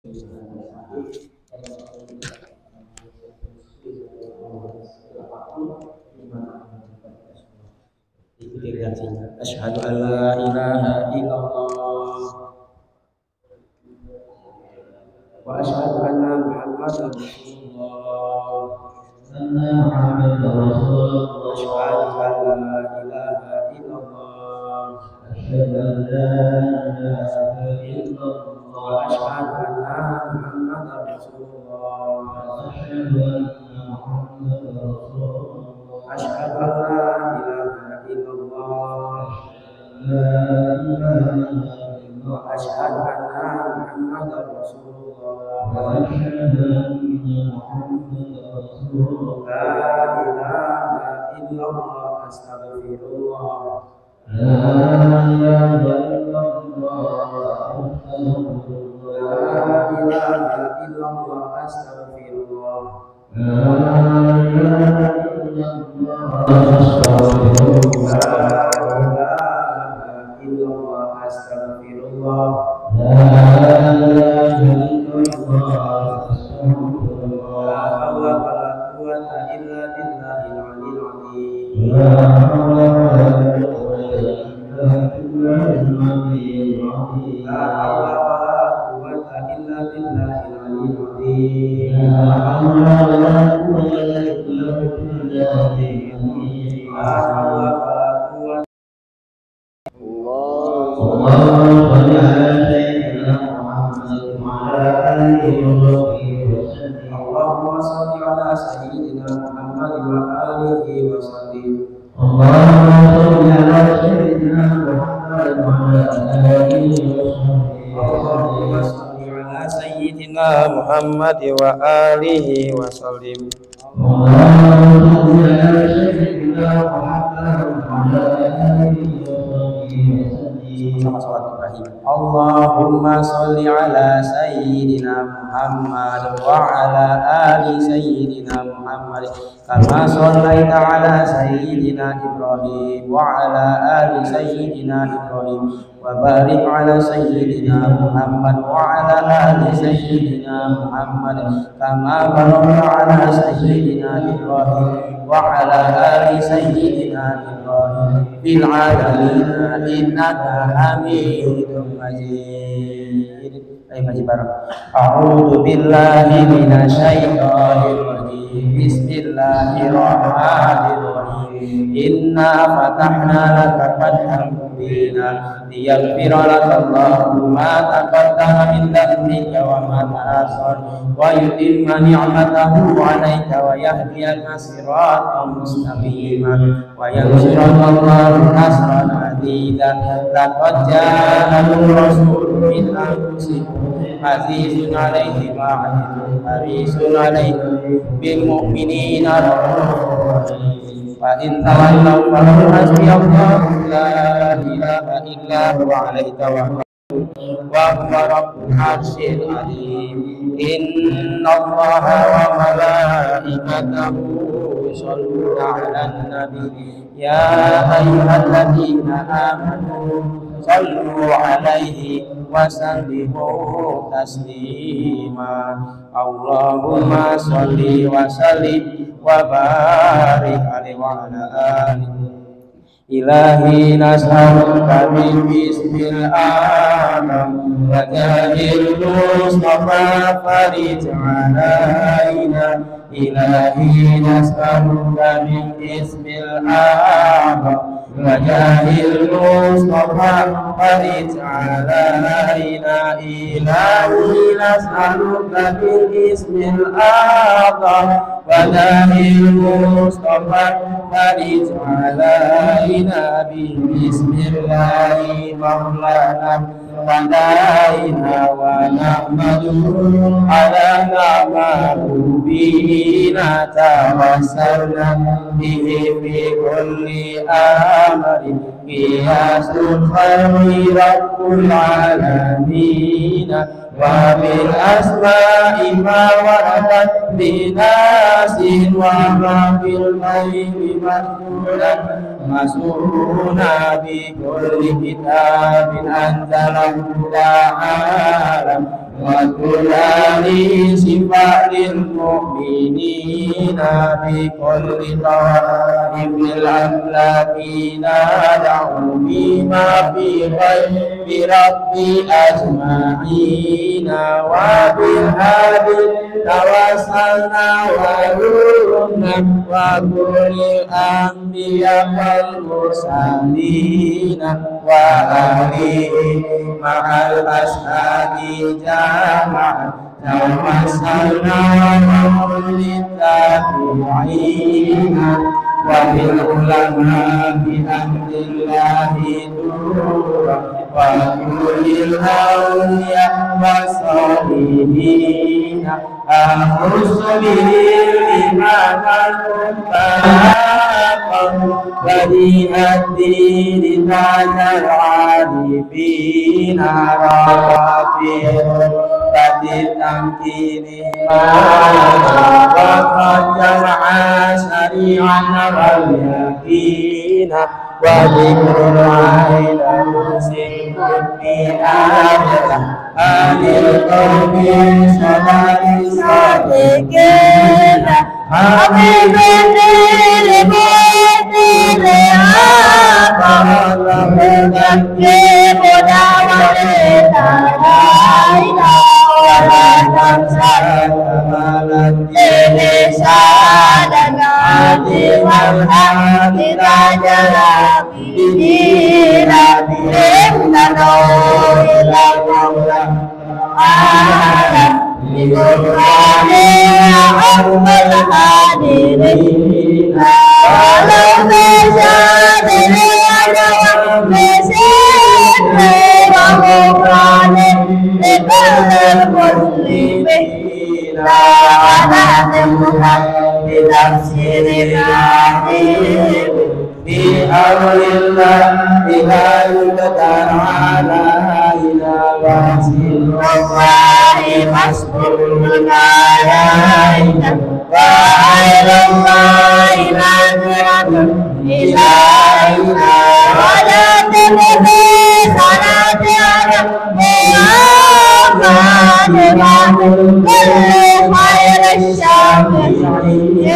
Ikuti redaksinya. Asyhadu an la ilaha illallah wa asyhadu anna Muhammadar Rasulullah. Asyhadu an la ilaha illallah wa asyhadu anna Muhammadar Rasulullah. Asyhadu an la ilaha illallah wa asyhadu anna Muhammadar Rasulullah. La ilaha illallah astaghfirullah. La ilaha illallah astaghfirullah. Muhammad wa alihi wa sallim. Allahumma sholli ala sayyidina Muhammad wa ala ali sayyidina Muhammad kama shallaita ala sayyidina Ibrahim wa ala ali sayyidina Ibrahim wa barik ala sayyidina Muhammad wa ala ali sayyidina Muhammad kama barakta ala sayyidina Ibrahim wa ala ali sayyidina Ibrahim fil alamin innaka Hamidum Majid. Ayo ngaji bareng. A'udzu billahi minasyaitonir rajim. Bismillahirrahmanirrahim. Inna fatahna laka fathan mubina liyaghfira laka Allahu ma taqaddama min dhanbika wa ma ta'akhkhar wa yutimma ni'matahu 'alaika wa yahdiyaka siratan mustaqima wa yansuraka Allahu nasran 'azizan. Laqad ja'akum rasulun min anfusikum azizun 'alaihi ma 'anittum harisun 'alaikum bil mu'minina ra'ufur rahim. Fa in tawallaw faqul hasbiyallahu la ilaha illa huwa 'alaihi tawakkaltu wa huwa rabbul 'arsyil 'azim. Innallaha wa malaikatahu yusholluna 'alan nabi ya ayyuhalladzina amanu sallu 'alaihi wa sallimu taslima. Allahumma sholli wa sallim wa barik alaihi wa ala alihi. Ilahi nas'aluka min ismil a'zam wa jahil mustafa farij alaina. Ilahi nas'aluka min ismil a'zam wa jahil mustafa farij alaina. Ilahi nas'aluka min ismil a'zam wa jahil mustafa farij alaina. Bismillahi maulana qadaina wa nahmaduhu ala na'mabina tawassalna bihi fi kulli amrin qiyasul khairi rabbul alamin wa bil asma'i ma waradat binasin wa ma bil ghaibi mas'ulan mas'una bi kulli kitabin anzalahu ta'ala وكلان صفات المؤمنين بكل طائف الأملاكين دعوا بما في غيب ربي أجمعين وبالهادي توسلنا ونورنا وكل الأنبياء والمرسلين وآله مع الأشهاد جمعا توسلنا وكل التابعين وبالعلماء بأمر الله دورا وكل الأولياء والصالحين أخص به الإمام المبارك بديع الدين تاج العارفين رافع التمكين وقد جمع سريعا واليقين وذكر العائلة مسلم في آخرة آل القوم صلاة الصادقين حبيب للمؤمنين فالله يكتب دعوتنا لا إله ولا تنسى لسانك عظيم الحق تجلى بدينا إننا إلى المولى بكفران أحب الحاضرين ولو بشاد بسر وغفران لكل المسلمين ونحن بتفسير العظيم في أمر الله لا يقدر على إلى واسع الله مسؤولنا علينا وغير الله نادرة إلهنا ولا تبغي صلاة على محمد كل خير الشافعين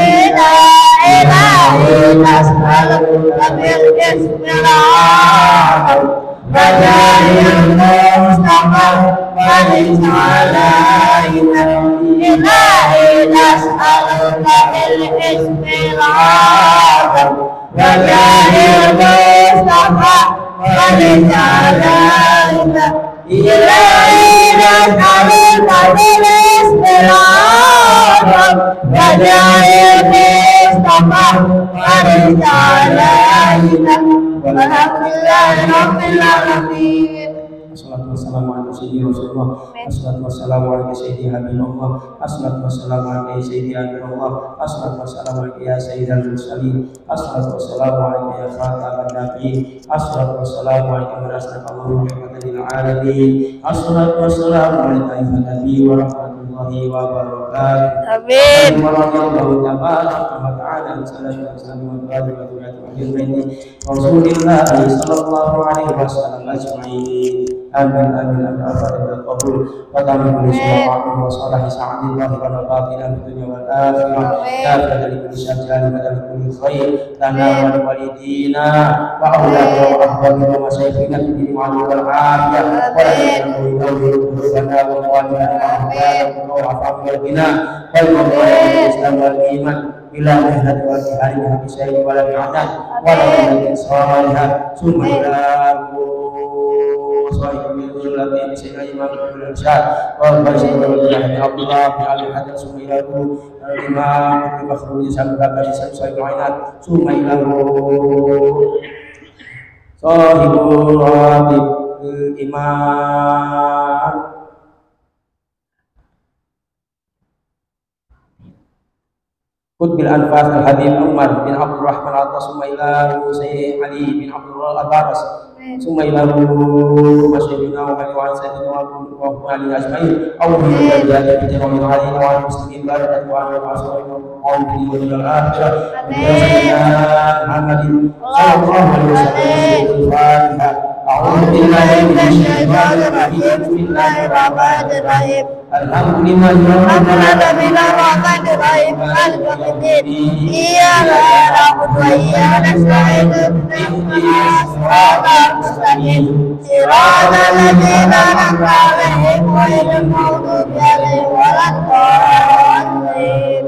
إلهي نسألك بالاسم العظيم رجاء المصطفى وليس علينا إلهي نسألك بالاسم العظيم رجاء المصطفى وليس علينا إلهي نسألك بالاسم العظيم رجاء المصطفى وليس علينا والحمد لله رب العالمين. Assalatu wassalamu ala sayyidina Rasulullah. Assalatu wassalamu ala sayyidina Habibullah. Assalatu wassalamu ala sayyidina Abdullah. Assalatu wassalamu ala ya sayyidina al-mursalin. Assalatu wassalamu ala ya khataman nabiyyin. Assalatu wassalamu ala man arsalallahu rahmatan lil alamin. Assalatu wassalamu ala tayyibin nabiy wa rahmatullahi wa barakatuh. Amin. Wallahu ta'ala sallallahu alaihi Rasulillah sallallahu alaihi wasallam ajma'in. Amin amin amin amin qabul wa tamin wa salahi sa'adillah wa barakatuh fid dunya wal akhirah ya kadali kulli syai'in wa kulli khair lana wa walidina wa auladina wa ahbabina wa sayfina fid dunya wal akhirah wa la yakunu lana wa walidina wa afaqina wal islam wal iman bila melihat wajah hari habis saya wala bi'adat wala bi'adat salihah summa ilahu sahibul ladhi bisayna imam al-irsyad wa basyirullah Abdullah bi'alih hadat summa ilahu imam al-makhruji sabaka disayna ma'inat summa ilahu sahibul ratib imam Qutbil Anfas Al-Habib Umar bin Abdul Rahman Al-Atas Sumailahu Sayyid Ali bin Abdul Al-Atas Sumailahu Masyidina wa Maliwan Sayyidina wa Ali Ajmain Awli Al-Jadiah Bijarawin Ali wa Muslimin Barakat wa Al-Aswari wa Al-Bidi wa Al-Akhirah Sayyidina Muhammadin Sallallahu Alaihi Wasallam Al-Fatihah أعوذ بالله من الشيطان الرجيم بسم الله الرحمن الرحيم الحمد لله رب العالمين الرحمن الرحيم مالك يوم الدين إياك نعبد وإياك نستعين اهدنا الصراط المستقيم صراط الذين أنعمت عليهم غير المغضوب عليهم ولا الضالين.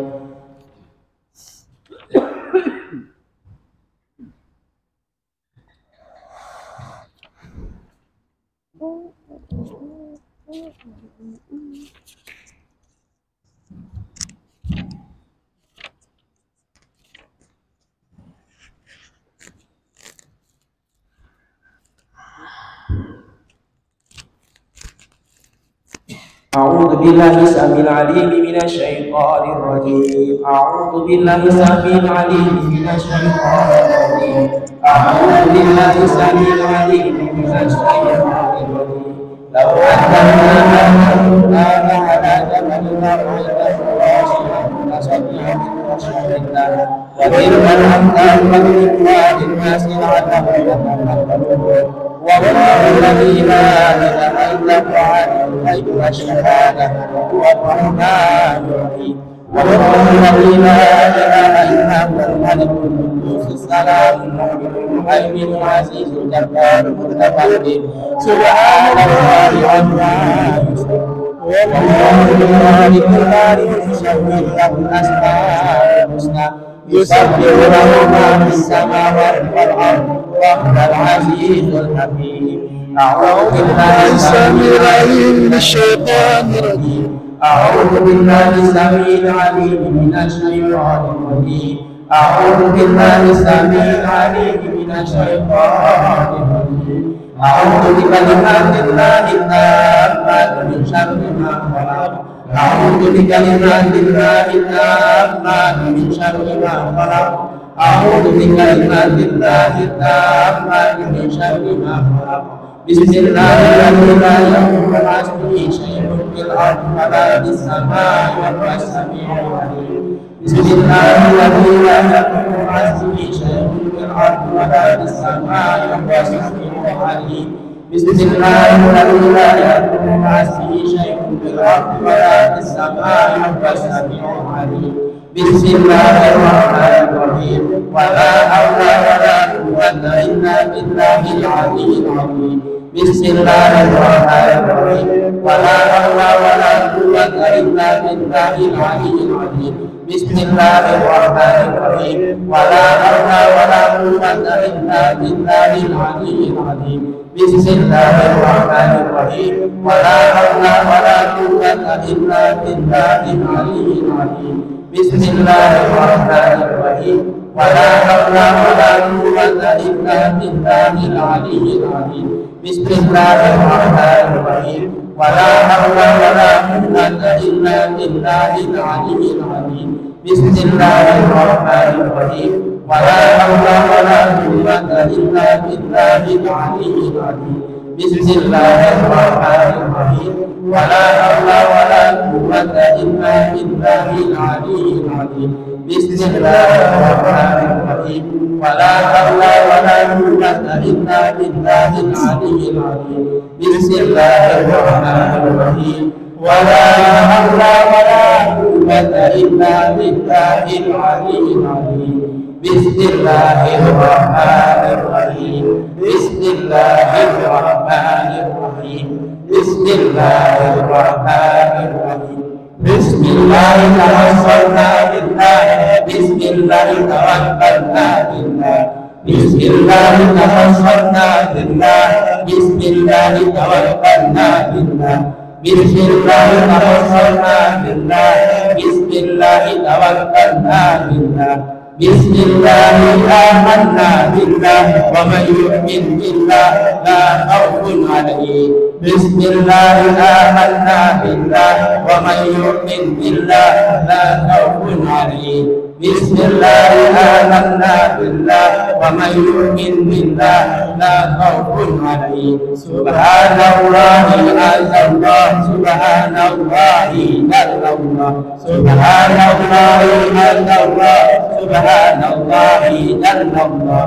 أعوذ بالله السميع العليم من الشيطان الرجيم أعوذ بالله السميع العليم من الشيطان الرجيم أعوذ بالله السميع العليم من الشيطان الرجيم لو أنزلنا القرآن على جبل لرأيته خاشعا متصدعا من خشية الله وتلك الأمثال نضربها للناس لعلهم يتفكرون والله الذي لا إله إلا هو عالم الغيب والشهادة هو الرحمن الرحيم والله الذي لا إله إلا هو الملك القدوس السلام المؤمن المهيمن العزيز الجبار المتفرد سبحان الله عما يشركون والله الخالق البارئ المصور له الأسماء الحسنى يسبح له ما في السماوات والأرض وهو العزيز الحكيم أعوذ بالله السميع العليم من الشيطان الرجيم أعوذ بالله السميع العليم من الشيطان الرجيم أعوذ بالله السميع العليم من الشيطان الرجيم أعوذ بكلمات الله التامات من شر ما خلق أعوذ بكلمات الله التامات من شر ما خلق أعوذ بكلمات الله التامات من شر ما خلق بسم الله الذي لا يضر مع اسمه شيء في الأرض ولا في السماء وهو السميع العليم بسم الله الذي لا يضر مع اسمه شيء في الأرض ولا في السماء وهو السميع العليم بسم الله الذي لا يضر مع اسمه شيء في الأرض ولا في السماء وهو السميع العليم بسم الله الرحمن الرحيم ولا حول ولا قوة إلا بالله العلي العظيم بسم الله الرحمن الرحيم ولا حول ولا قوة إلا بالله العلي العظيم بسم الله الرحمن الرحيم ولا حول ولا قوة إلا بالله العلي العظيم بسم الله الرحمن الرحيم ولا حول ولا قوة إلا بالله العلي العظيم بسم الله الرحمن الرحيم ولا حول ولا قوة إلا بالله العلي العظيم بسم الله الرحمن الرحيم ولا حول ولا قوة إلا بالله العلي العظيم بسم الله الرحمن الرحيم ولا حول ولا قوة إلا بالله العلي العظيم بسم الله الرحمن الرحيم ولا حول ولا قوة إلا بالله العلي العظيم بسم الله الرحمن الرحيم ولا حول ولا قوة إلا بالله العلي العظيم بسم الله الرحمن الرحيم ولا حول ولا قوة إلا بالله العلي العظيم بسم الله الرحمن الرحيم بسم الله الرحمن الرحيم بسم الله الرحمن الرحيم بسم الله توسلنا بالله بسم الله توكلنا بالله بسم الله توسلنا بالله بسم الله توكلنا بالله بسم الله توسلنا بالله بسم الله توكلنا بالله بسم الله آمنا بالله ومن يؤمن بالله لا خوف عليه بسم الله آمنا بالله ومن يؤمن بالله لا خوف عليه بسم الله آمنا بالله ومن يؤمن بالله لا خوف عليه سبحان الله عز الله سبحان الله جل الله سبحان الله عز الله سبحان الله جل الله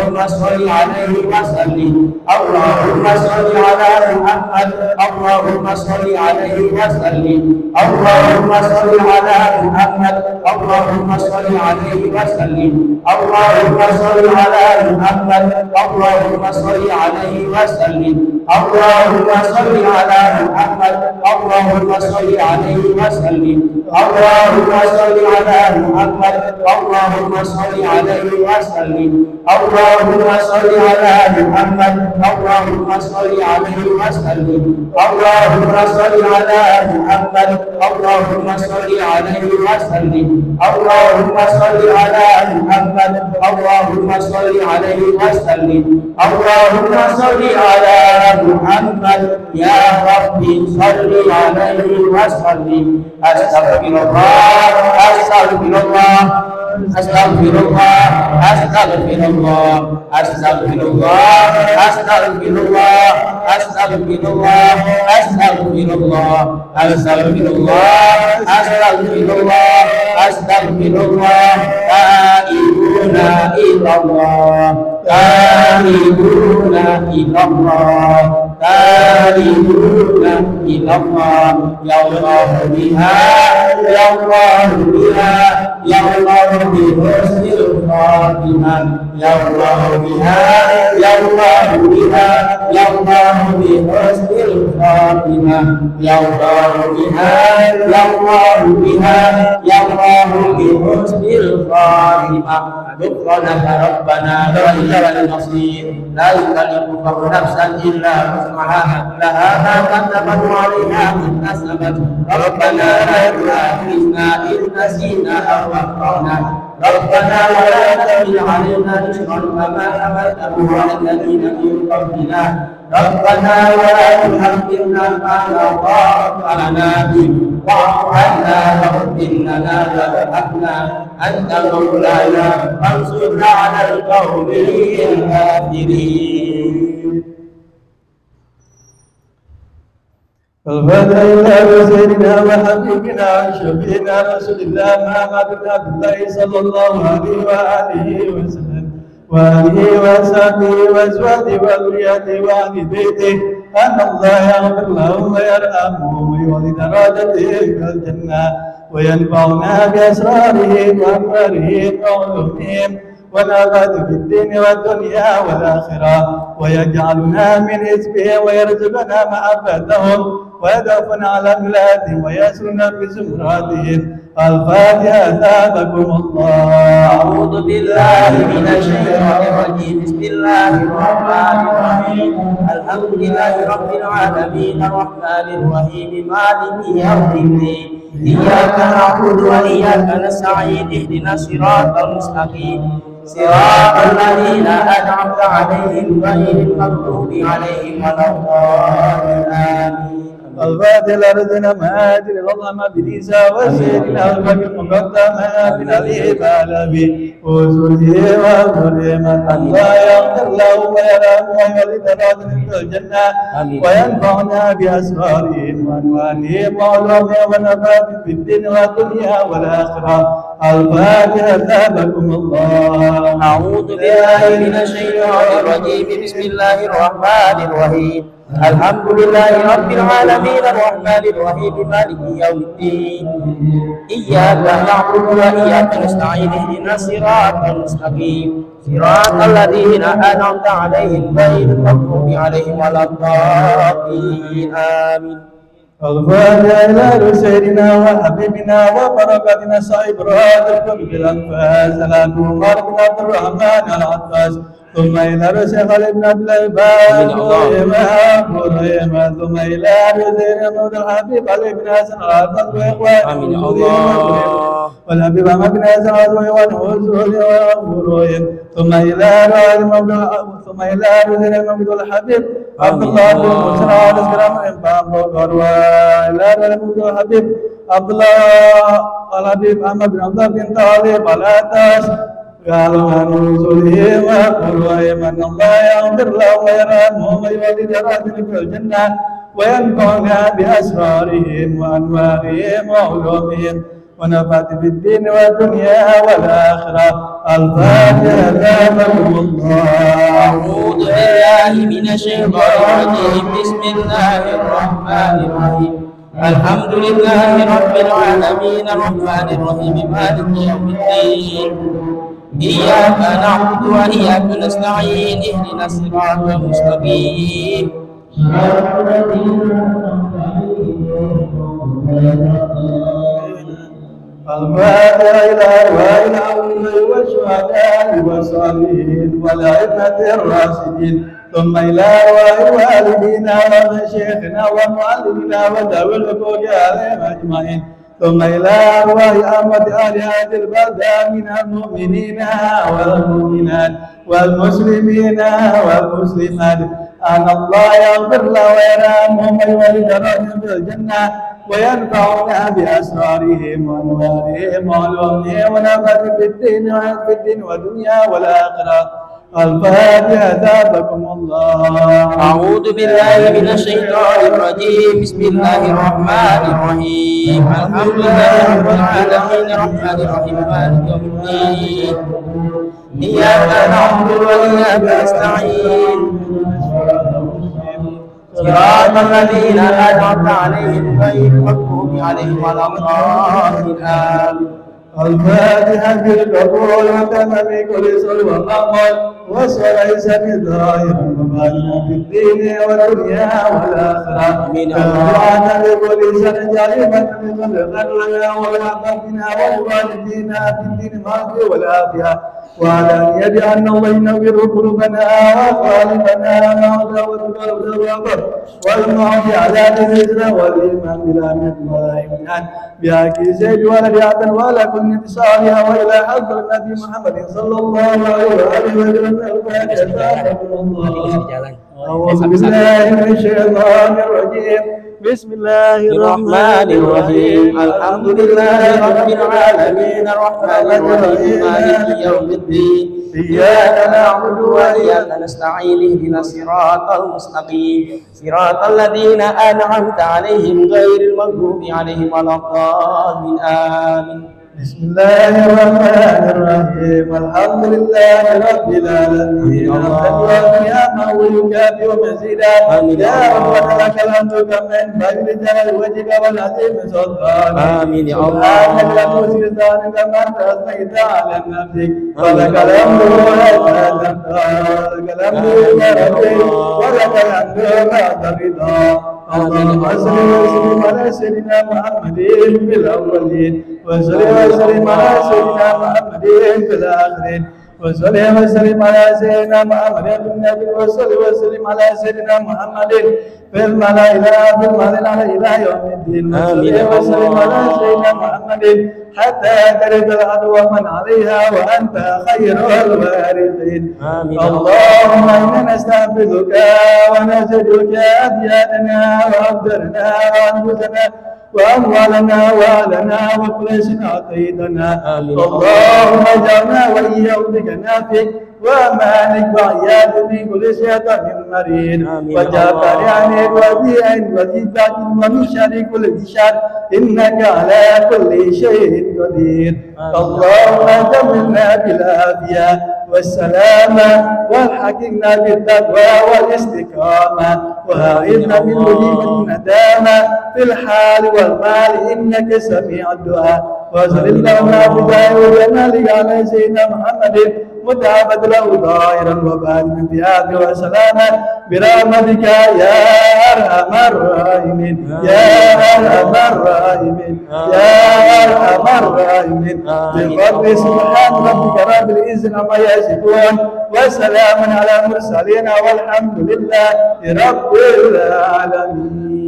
اللهم صل عليه وسلم اللهم صل على محمد اللهم صل عليه وسلم اللهم صل على محمد اللهم صل عليه وسلم اللهم صل على محمد اللهم صل عليه وسلم اللهم صل على محمد اللهم صل عليه وسلم اللهم صل على محمد اللهم صل عليه وسلم اللهم صل على محمد اللهم صل عليه وسلم اللهم صل على محمد اللهم صل عليه وسلم اللهم صل على محمد اللهم صل عليه وسلم اللهم صل على محمد يا ربي صل عليه وسلم أستغفر الله أستغفر الله أستغفر الله أستغفر الله أستغفر الله أستغفر الله أستغفر الله أستغفر الله أستغفر الله أستغفر الله أستغفر الله تائبون إلى الله تائبون إلى الله تائبون إلى الله يا الله بها يا الله بها يا الله بحسن الخاتمة يا الله بها يا الله بها يا الله بحسن الخاتمة يا الله بها يا الله بها يا الله بحسن الخاتمة غفرانك ربنا وإليك المصير لا يكلف الله نفسا إلا وسعها لها ما كسبت وعليها ما كسبت ربنا لا تؤاخذنا إن نسينا أو أخطأنا ربنا ولا تحمل علينا إصرا كما حملته على الذين من قبلنا ربنا ولا تحملنا ما لا طاقة لنا به واعف عنا واغفر لنا وارحمنا أنت مولانا فانصرنا على القوم الكافرين. الفاتحة إلى سيدنا وحبيبنا وشفينا رسول الله محمد بن عبد الله صلى الله عليه وآله وسلم وآله وصحبه وأزواجه وذريته وأهل بيته أن الله يغفر لهم ويرحمهم ويولد درجتهم في الجنة وينفعنا بأسرارهم وأنوارهم وعلومهم ونفعت في الدين والدنيا والآخرة ويجعلنا من حزبه ويرزقنا محبتهم ويدفن على بلادهم ويسرنا بزمراتهم. الفاتحة ثابكم الله. أعوذ بالله من الشيطان الرجيم بسم الله الرحمن الرحيم الحمد لله رب العالمين الرحمن الرحيم مالك يوم الدين إياك نعبد وإياك نستعين اهدنا الصراط المستقيم صراط الذين أنعمت عليهم غير المغضوب عليهم ولا الضالين. الفاتحة لرزقنا مهاجر الله ما بريسا وسيدنا البكر مقدما بنبي بالبي وسوله ومريما الله يغفر له ويرحمه ويولد راضٍ في الجنة وينفعنا بأسرارهم وأنوارهم وعلومهم ونفعت في الدين والدنيا والآخرة. الفاتحة ثابكم الله. أعوذ بالله من الشيطان الرجيم بسم الله الرحمن الرحيم الحمد لله رب العالمين الرحمن الرحيم مالك يوم الدين إياك نعبد وإياك نستعين اهدنا الصراط المستقيم صراط الذين أنعمت عليهم غير المغضوب عليهم ولا الضالين آمين. الفاتحة إلى سيدنا وحبيبنا وبركاتنا صاحب راحة القلب الأنفاس سلام عمر بن عبد الرحمن العباس ثم إلى رسول خالد بن عبد العباس ثم إلى رسول محمد الحبيب علي بن حسن العباس وإخوانه والحبيب أحمد بن حسن وإخوانه وغفورهم ثم إلى رسول محمد الحبيب عبد الله بن موسى ونسكرام الإنفاق وإلى رسول الحبيب عبد الله الحبيب أحمد بن عبد الله بن طالب الأتاش قالوا عن رسوله وقالوا من الله يغفر له ويرحمه ويولد راضٍ في الجنة وينفعنا بأسرارهم وأنوارهم وعلومهم ونفعت في الدين والدنيا والآخرة. الفاتحة. ثابكم الله. أعوذ بالله من الشيطان الرجيم. بسم الله الرحمن الرحيم. الحمد لله رب العالمين الرحمن الرحيم مالك يوم الدين. إياك نعبد وإياك نستعين. اهدنا الصراط المستقيم. الفاتحة إلى أرواح الأولياء والشهداء والصالحين والأئمة الراشدين، ثم إلى أرواح والدينا ومشايخنا ومعلمنا وذوي الحقوق عليهم أجمعين، ثم إلى أرواح أمة أهل هذه البلدة من المؤمنين والمؤمنات والمسلمين والمسلمات، أن الله يغفر له ويرحمهم ويولدهم في الجنة وينفعنا بأسرارهم وأنوارهم وعلومهم ونفعت في الدين والدنيا والآخرة. الفاتحة. ثابكم الله. أعوذ بالله من الشيطان الرجيم. بسم الله الرحمن الرحيم. الحمد لله رب العالمين الرحمن الرحيم مالك يوم الدين. إياك نعبد وإياك نستعين. صراط الذين أنعمت عليهم غير المغضوب عليهم ولا الضالين. آمين. الفاتحة بالقبول وتمام كل سر وقمر وصليس بالظاهر وباطن في الدين والدنيا والآخرة. الدعاء لكل سر جريمة لكل قدرنا ولعقبنا ولوالدينا في الدين الماضي والآخرة، وعلى أن يجعلنا الله ينور قلوبنا وقالبنا موتى والتوبة والموت على الهجرة والإيمان بلا مدمائمنا بحق سيد ولد عبد ولا كل انتصارها وإلى حضر النبي محمد صلى الله عليه وآله وسلم. أعوذ بالله من الشيطان الرجيم. بسم الله الرحمن الرحيم. الحمد لله رب العالمين الرحمن الرحيم مالك يوم الدين. إياك نعبد وإياك نستعين. اهدنا الصراط المستقيم صراط الذين أنعمت عليهم غير المغضوب عليهم ولا الضالين. آمين. بسم الله الرحمن الرحيم. الحمد لله رب العالمين. نعمه ويكافئ مزيدا. يا ربنا لك الحمد كما ينبغي لجلال وجهك والعظيم سلطانك. آمين يا الله. سبحانك لا سلطان كما انت اثنيت على نفسك ولك الحمد ولك الحمد يا ربي ولك الحمد بعد الرضا. اللهم صل وسلم على سيدنا محمد في الأولين وصل وسلم على سيدنا محمد في الآخرين وصل وسلم على سيدنا محمد في النبي وصل وسلم على سيدنا محمد في الملأ إلى يوم الدين وصل وسلم على سيدنا محمد حتى ترد الأرض ومن عليها وأنت خير الوارثين. اللهم إنا نستعبدك ونسجدك أبياتنا وأبدرنا وأنفسنا وأموالنا وأهلنا وكل شيء أعطيتنا. اللهم اجعلنا وإياك بك نافع ومالك وعياذ من كل شيطان مريض وجبار عنيد وذي وذي ومن شر كل ذي شر إنك على كل شيء قدير. اللهم تمنا بالعافية والسلامة والحكمنا بالتقوى والاستقامة وأعذنا من مجيب الندامة في الحال والمال إنك سميع الدعاء. وصل اللهم بجاه وجمالك على سيدنا محمد متعبد له ظاهرا وباطنا في آخر وسلاما برحمتك يا أرحم الراحمين يا أرحم الراحمين يا أرحم الراحمين. بفضل سبحان ربك رب العزة عما يصفون وسلام على المرسلين والحمد لله رب العالمين.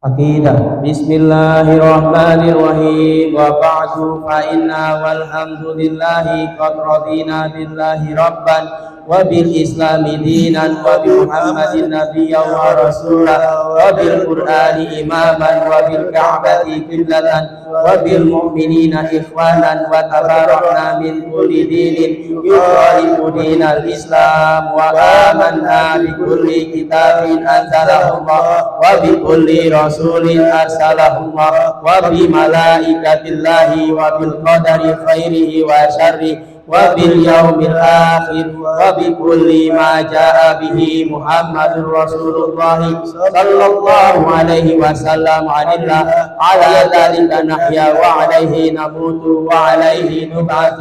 عقيدة. بسم الله الرحمن الرحيم. وبعد فإنا والحمد لله قد رضينا بالله ربا وبالإسلام دينا وبمحمد نبيا ورسولا وبالقرآن إماما وبالكعبة قبلة وبالمؤمنين إخوانا وتباركنا من كل دين يخالف دين الإسلام وآمنا بكل كتاب أنزله الله وبكل رسول أرسله الله وبملائكة الله وبالقدر خيره وشره وباليوم الآخر وبكل ما جاء به محمد رسول الله صلى الله عليه وسلم عن الله على ذلك نحيا وعليه نموت وعليه نبعث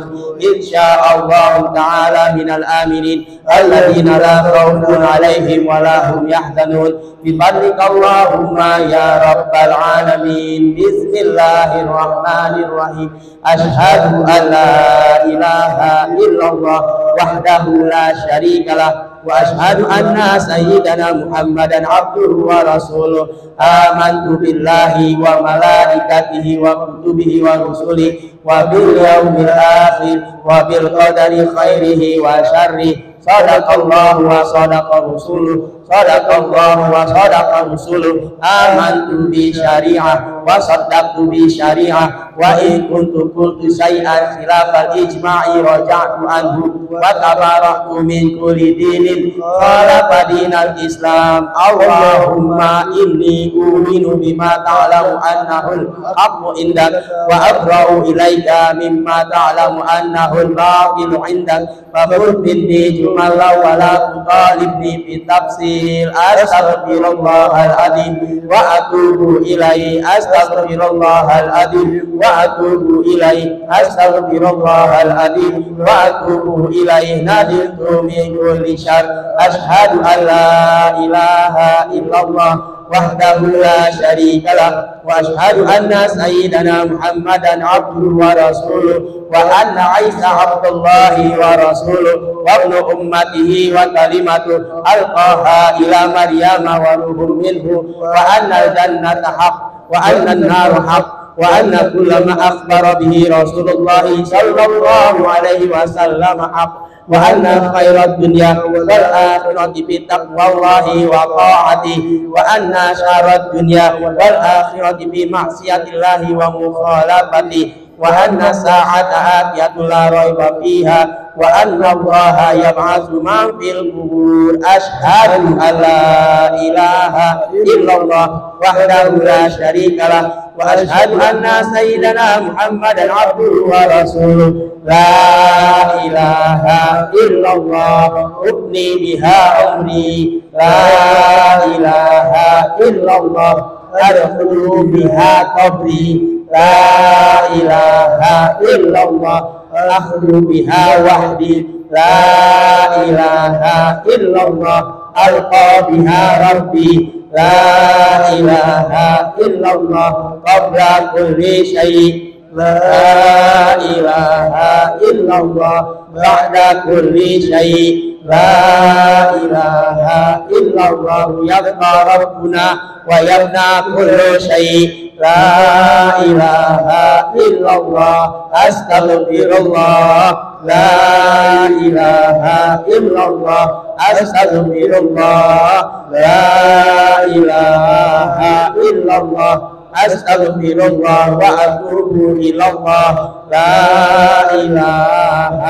إن شاء الله تعالى من الآمنين الذين لا خوف عليهم ولا هم يحزنون بفضلك اللهم يا رب العالمين بسم الله الرحمن الرحيم أشهد أن لا إله إلا الله وحده لا شريك له وأشهد أن سيدنا محمدا عبده ورسوله آمنت بالله وملائكته وكتبه ورسله وباليوم الآخر وبالقدر خيره وشره صدق الله وصدق رسوله صدق الله وصدق رسوله آمنت بشريعة وصدقت بشريعة وإن كنت قلت شيئا خلاف الإجماع رجعت عنه وتبرأت من كل دين خالف دين الإسلام اللهم إني أؤمن بما تعلم أنه الحق عندك وأبرأ إليك مما تعلم أنه الباطل عندك فخذ مني جملا ولا تطالبني بالتفصيل أستغفر الله العظيم وأتوب إليه أستغفر الله العظيم وأتوب إليه أستغفر الله العظيم وأتوب إليه ندمت من كل شر أشهد أن لا إله إلا الله وحده لا شريك له وأشهد أن سيدنا محمدا عبده ورسوله وأن عيسى عبد الله ورسوله وابن أمته وكلمته ألقاها إلى مريم وروح منه وأن الجنة حق وأن النار حق وأن كل ما أخبر به رسول الله صلى الله عليه وسلم حق وأن خير الدنيا والآخرة بتقوى الله وطاعته وأن شر الدنيا والآخرة بمعصية الله ومخالفته وأن الساعة آتية لا ريب فيها وأن الله يبعث من في القبور أشهد أن لا إله إلا الله وحده لا شريك له وأشهد أن سيدنا محمدا عبده ورسوله لا إله إلا الله أبني بها عمري لا إله إلا الله أدخل بها قبري لا إله إلا الله أخلو بها وحدي لا إله إلا الله ألقى بها ربي لا إله إلا الله قبل كل شيء لا إله إلا الله بعد كل شيء لا إله إلا الله يبقى ربنا ويبنى كل شيء لا إله إلا الله أستغفر الله لا إله إلا الله أستغفر الله لا إله إلا الله أستغفر الله وأتوب إلى الله لا إله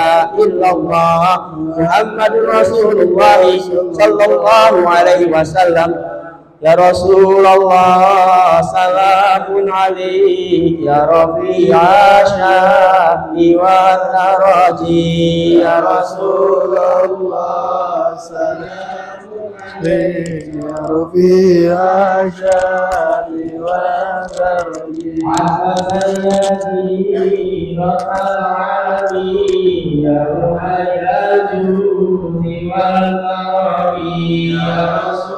إلا الله محمد رسول الله صلى الله عليه وسلم يا رسول الله سلام عليك يا رفيع الشأن والدرجي يا رسول الله سلام عليك يا رفيع الشأن والدرجي سيدي رب العالمين يا روح الجود والكرم يا رسول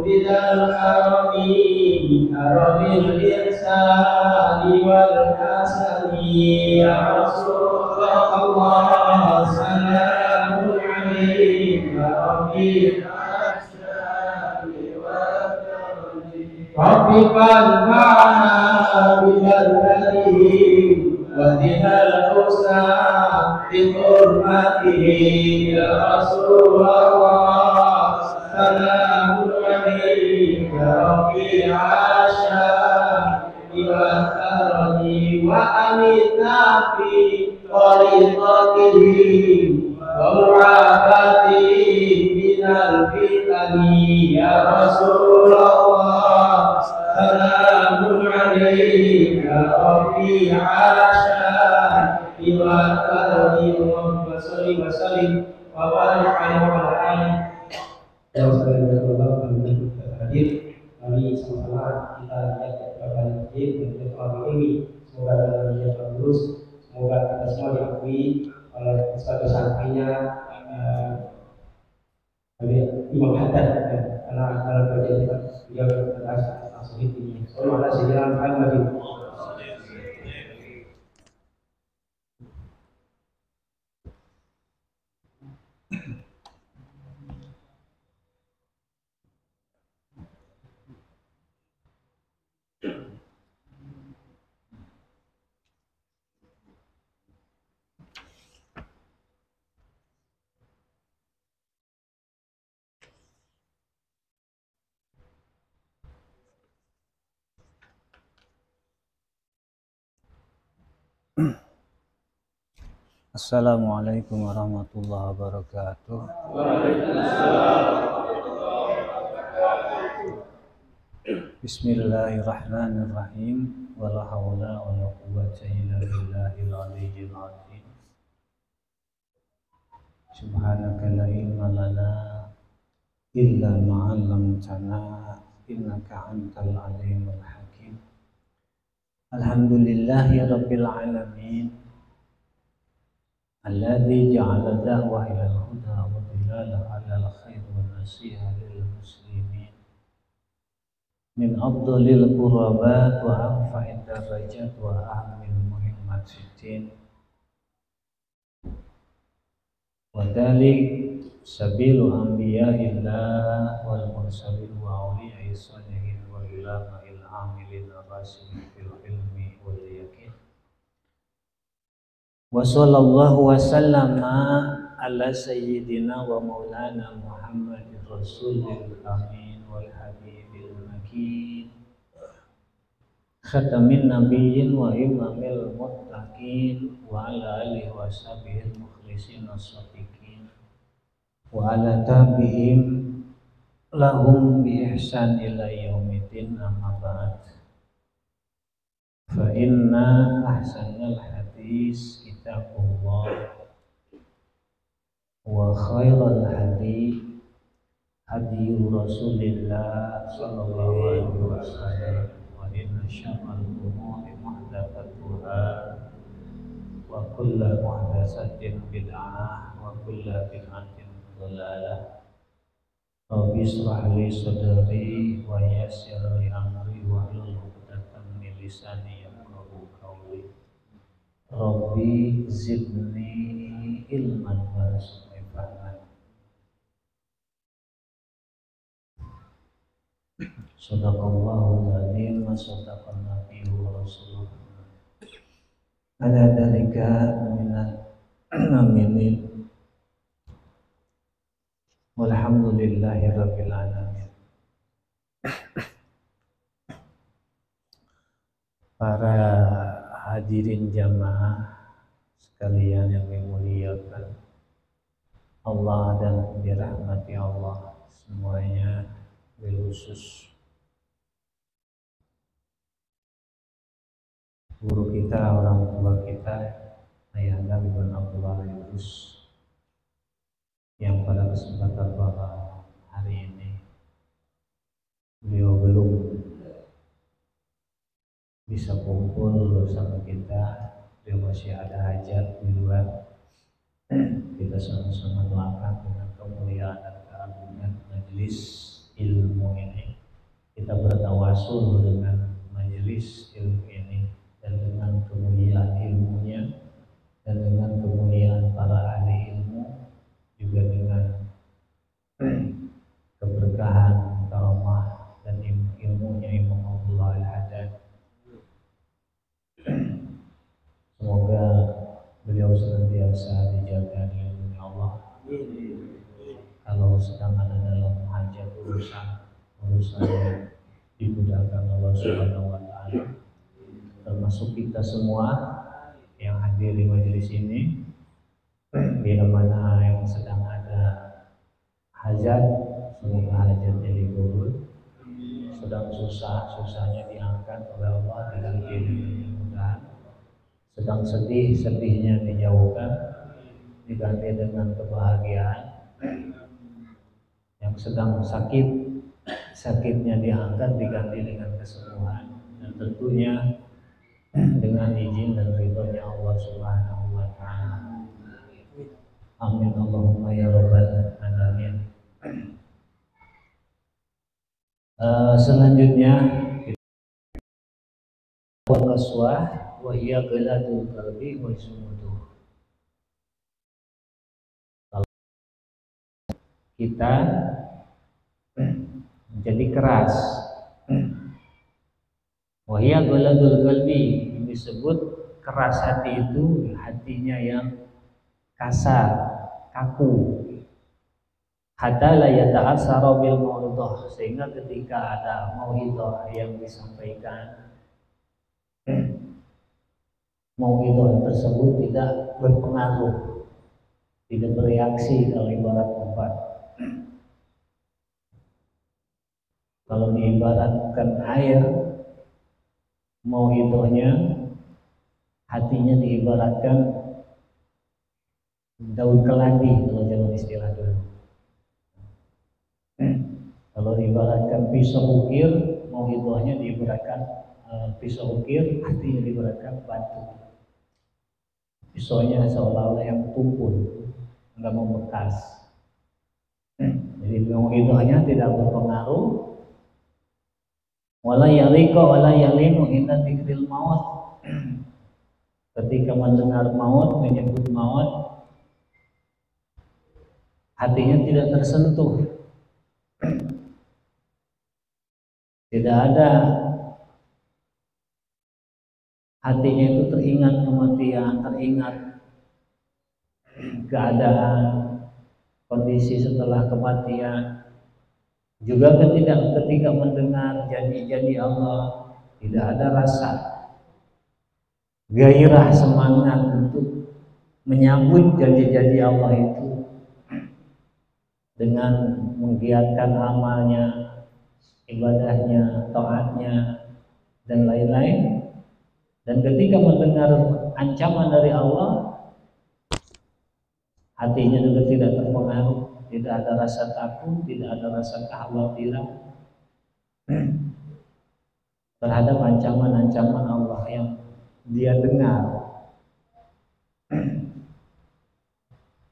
بذا الحرم حرم الإحسان والحسن يا رسول الله سلام عليك ربي ربك انفعنا ببلده ودنا الحسنى بحرمته يا رسول الله سلام عليك ربي عاشا والكرم وأمتنا في طريقته ومعافاته من الفتن يا رسول الله سلام عليك ربي عاشا والكرم وصل وسلم وبارك عليه وعلى آله yang hadir. Mari sama-sama kita lihat kepada masjid dan kita ini semoga dalam dia terus, semoga kita semua diakui oleh sebagai santrinya Imam Haddad karena dalam kajian kita beliau berkeras tentang sulit ini. Soalnya sejarah Muhammad Assalamualaikum warahmatullahi wabarakatuh. Bismillahirrahmanirrahim. Wala haula wala quwwata illa billahil aliyyil azim. Subhanaka la ilma lana illa ma 'allamtana innaka antal alimul hakim. Alhamdulillahi rabbil alamin. Alladzi ja'ala da'wa ila al-huda wa dilala 'ala al-khair wa nasiha lil muslimin min afdalil qurbat wa anfa'id darajat wa ahmil muhimmat sittin wa dalik sabilu anbiya'illah wal mursalin wa awliya'i salihin wal ulama'il amilin rasim fil ilmi wal yaqin. Wa sallallahu wa sallama ala sayyidina wa maulana Muhammadir rasulil amin wal habibil makin khatamin nabiyyin wa imamil muttaqin wa ala alihi wa sahbihi mukhlisin as-sadiqin wa ala tabi'in lahum bi ihsan ila yaumiddin amma ba'd. Fa inna ahsanal hadis kitabullah wa khairal hadi hadi Rasulillah sallallahu alaihi wasallam wa inna syarral umuri muhdatsatuha wa kullu muhdatsatin bid'ah wa kullu bid'atin dhalalah. Rabbi shrah li sadri wa yassir li amri wa hlul 'uqdatam min lisani yafqahu qawli. Rabbi zidni ilman warzuqni fahman. Shadaqallahu al-azim wa shadaqan nabiyyu wa rasuluhu. Ala dzalika minal aminin. Walhamdulillahi rabbil alamin. Para hadirin jamaah sekalian yang dimuliakan Allah dan dirahmati Allah semuanya, bil khusus guru kita, orang tua kita, Ayahanda Ibn Abdullah Yunus, yang pada kesempatan pada hari ini beliau belum bisa kumpul bersama kita, beliau masih ada hajat di luar. Kita sama-sama doakan dengan kemuliaan dan keagungan majelis ilmu ini. Kita bertawasul dengan majelis ilmu ini dan dengan kemuliaan ilmunya dan dengan kemuliaan para ahli ilmu, juga dengan keberkahan, karamah dan ilmunya Imam urusannya dimudahkan Allah Subhanahu wa taala, termasuk kita semua yang hadir di majelis ini, bila mana yang sedang ada hajat, semoga hajatnya dikabul, sedang susahnya diangkat oleh Allah diganti dengan kemudahan, sedang sedihnya dijauhkan diganti dengan kebahagiaan, yang sedang sakitnya diangkat diganti dengan kesembuhan, dan tentunya dengan izin dan ridhonya Allah Subhanahu wa taala. Amin Allahumma ya rabbal alamin. Selanjutnya qaswah wa hiya ghaladul qalbi wa sumuduh. Kita menjadi keras. Wa hiya ghaladul qalbi, disebut keras hati itu hatinya yang kasar, kaku. Hatta la yata'assara bil mau'idhah, sehingga ketika ada mau'idhah yang disampaikan, mau'idhah tersebut tidak berpengaruh, tidak bereaksi kalau ibarat obat. Kalau diibaratkan air, mau'idhahnya, hatinya diibaratkan daun keladi kalau zaman istilah dulu. Kalau diibaratkan pisau ukir, mau'idhahnya diibaratkan pisau ukir, hatinya diibaratkan batu. Pisaunya seolah-olah yang tumpul, enggak membekas. Jadi mau'idhahnya tidak berpengaruh. Wala yalika wala yalinu inda dzikril maut. Ketika mendengar maut, menyebut maut, hatinya tidak tersentuh. Tidak ada hatinya itu teringat kematian, teringat keadaan, kondisi setelah kematian. Juga ketika mendengar janji-janji Allah, tidak ada rasa gairah, semangat untuk menyambut janji-janji Allah itu dengan menggiatkan amalnya, ibadahnya, taatnya, dan lain-lain. Dan ketika mendengar ancaman dari Allah, hatinya juga tidak terpengaruh, tidak ada rasa takut, tidak ada rasa kekhawatiran terhadap ancaman-ancaman Allah yang dia dengar.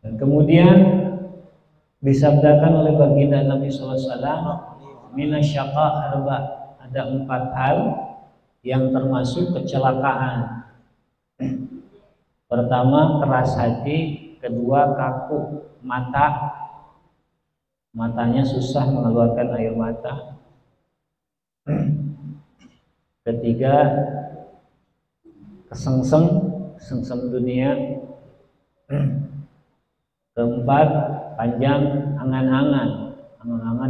Dan kemudian disabdakan oleh baginda Nabi SAW, minasyaqa arba, ada 4 hal yang termasuk kecelakaan. Pertama, keras hati. Kedua, kaku mata, matanya susah mengeluarkan air mata. Ketiga, kesengsem dunia. Keempat, panjang angan-angan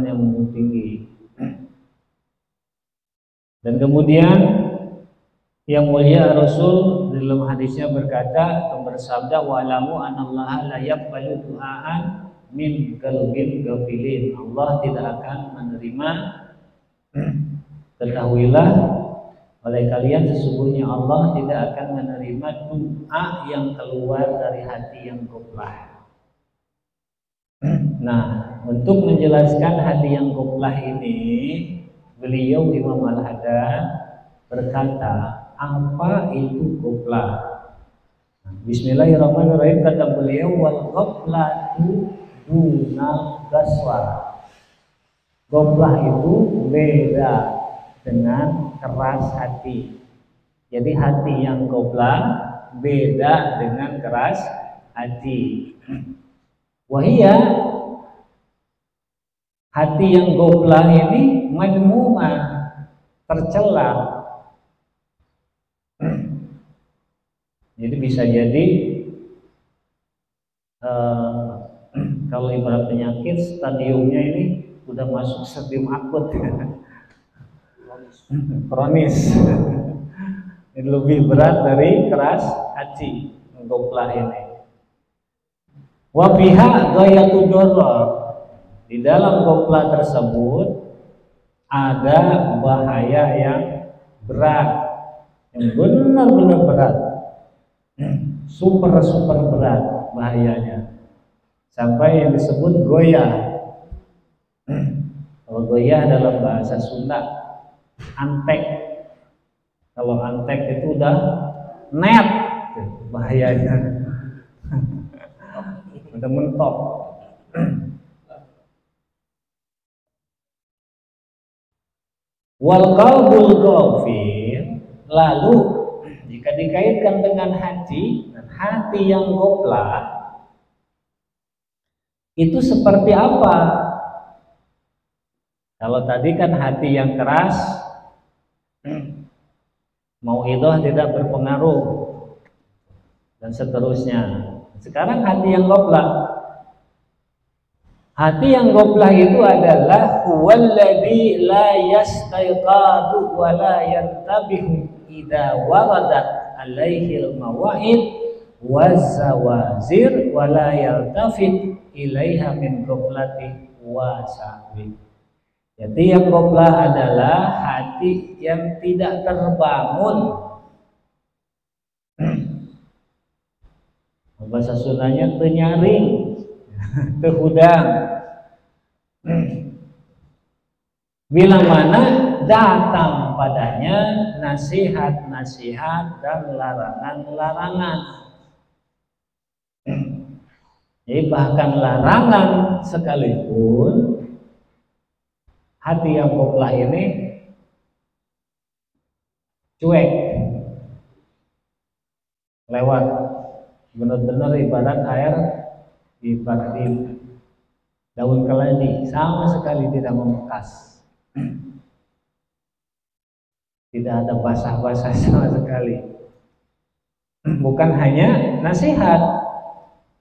yang membumbung tinggi. Dan kemudian yang mulia Rasul dalam hadisnya berkata, bersabda, wa'lamu anallaha la yaqbalu du'aan min qalbin ghafilin. Allah tidak akan menerima, ketahuilah oleh kalian sesungguhnya Allah tidak akan menerima doa yang keluar dari hati yang goflah. Nah, untuk menjelaskan hati yang goflah ini, beliau Imam Al-Haddad berkata, apa itu goflah? Bismillahirrahmanirrahim, kata beliau, wal ghaflatu dunal qaswa. Goflah itu beda dengan keras hati. Jadi hati yang goflah beda dengan keras hati. Wahia, hati yang goflah ini madmumah, tercela. Jadi bisa jadi kalau ibarat penyakit, stadiumnya ini udah masuk stadium akut kronis. Ini lebih berat dari keras hati goplah ini. Wa biha ghayatud darar. Di dalam goplah tersebut ada bahaya yang berat, yang benar-benar berat, super berat bahayanya, sampai yang disebut goyah. Kalau goyah dalam bahasa Sunda antek. Kalau antek itu udah net bahayanya. Udah mentok. Wal qalbul ghafil, lalu jika dikaitkan dengan hati, dan hati yang goplah itu seperti apa? Kalau tadi kan hati yang keras, mauidhah tidak berpengaruh dan seterusnya. Sekarang hati yang goplah. Hati yang goplah itu adalah huwallazi la yastayqadu wa la yantabihu idza waradat alaihi al-mawa'id waz-zawazir wa la yaltafit ilaiha min goflati wa sahwi. Jadi yang goplah adalah hati yang tidak terbangun. Bahasa Sundanya tenyaring, tehudang. Bila mana datang padanya nasihat-nasihat dan larangan-larangan. Jadi bahkan larangan sekalipun hati yang goplah ini cuek, lewat, benar-benar ibarat air di daun keladi, sama sekali tidak membekas, tidak ada basah-basah sama sekali. Bukan hanya nasihat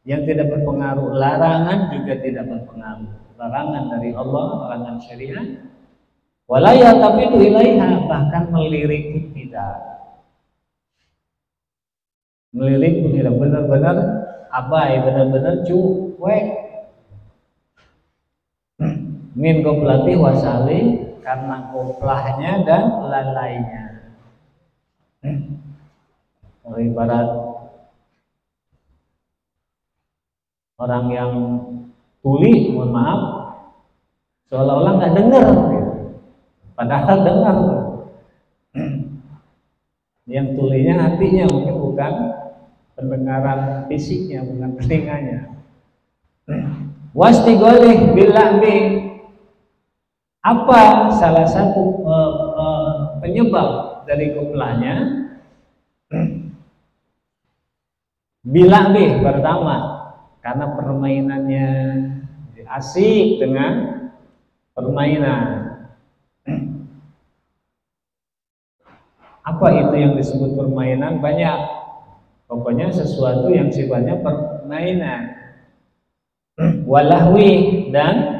yang tidak berpengaruh, larangan juga tidak berpengaruh. Larangan dari Allah, larangan syariat, walaya tapi itu ilaiha, bahkan melirik pun tidak. Melirik pun tidak, benar-benar abai, benar-benar cuek. Min goplati wasali, karena goplahnya dan lalainya. Kalau ibarat orang yang tuli, mohon maaf, seolah-olah nggak dengar, padahal dengar. Yang tulinya hatinya, mungkin bukan pendengaran fisiknya, bukan telinganya. Wastigolih bilahbi, apa salah satu penyebab dari goplahnya? Bilahbi pertama, karena permainannya asik dengan permainan. Apa itu yang disebut permainan? Banyak. Pokoknya sesuatu yang sifatnya permainan. Walahwi, dan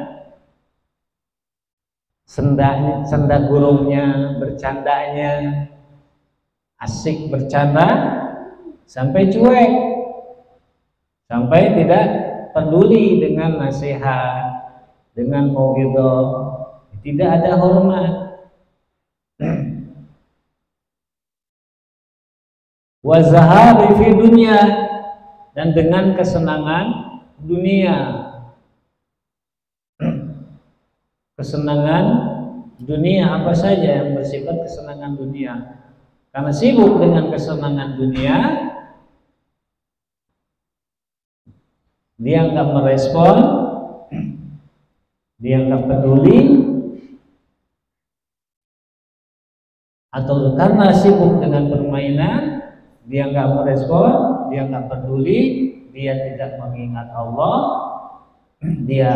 senda gurungnya, bercandanya, asik bercanda sampai cuek, sampai tidak peduli dengan nasihat, dengan mauidhah, tidak ada hormat. Wa zahari fi dunya, dan dengan kesenangan dunia. Kesenangan dunia apa saja yang bersifat kesenangan dunia. Karena sibuk dengan kesenangan dunia, dia nggak merespon, dia nggak peduli, atau karena sibuk dengan permainan, dia nggak merespon, dia nggak peduli, dia tidak mengingat Allah, dia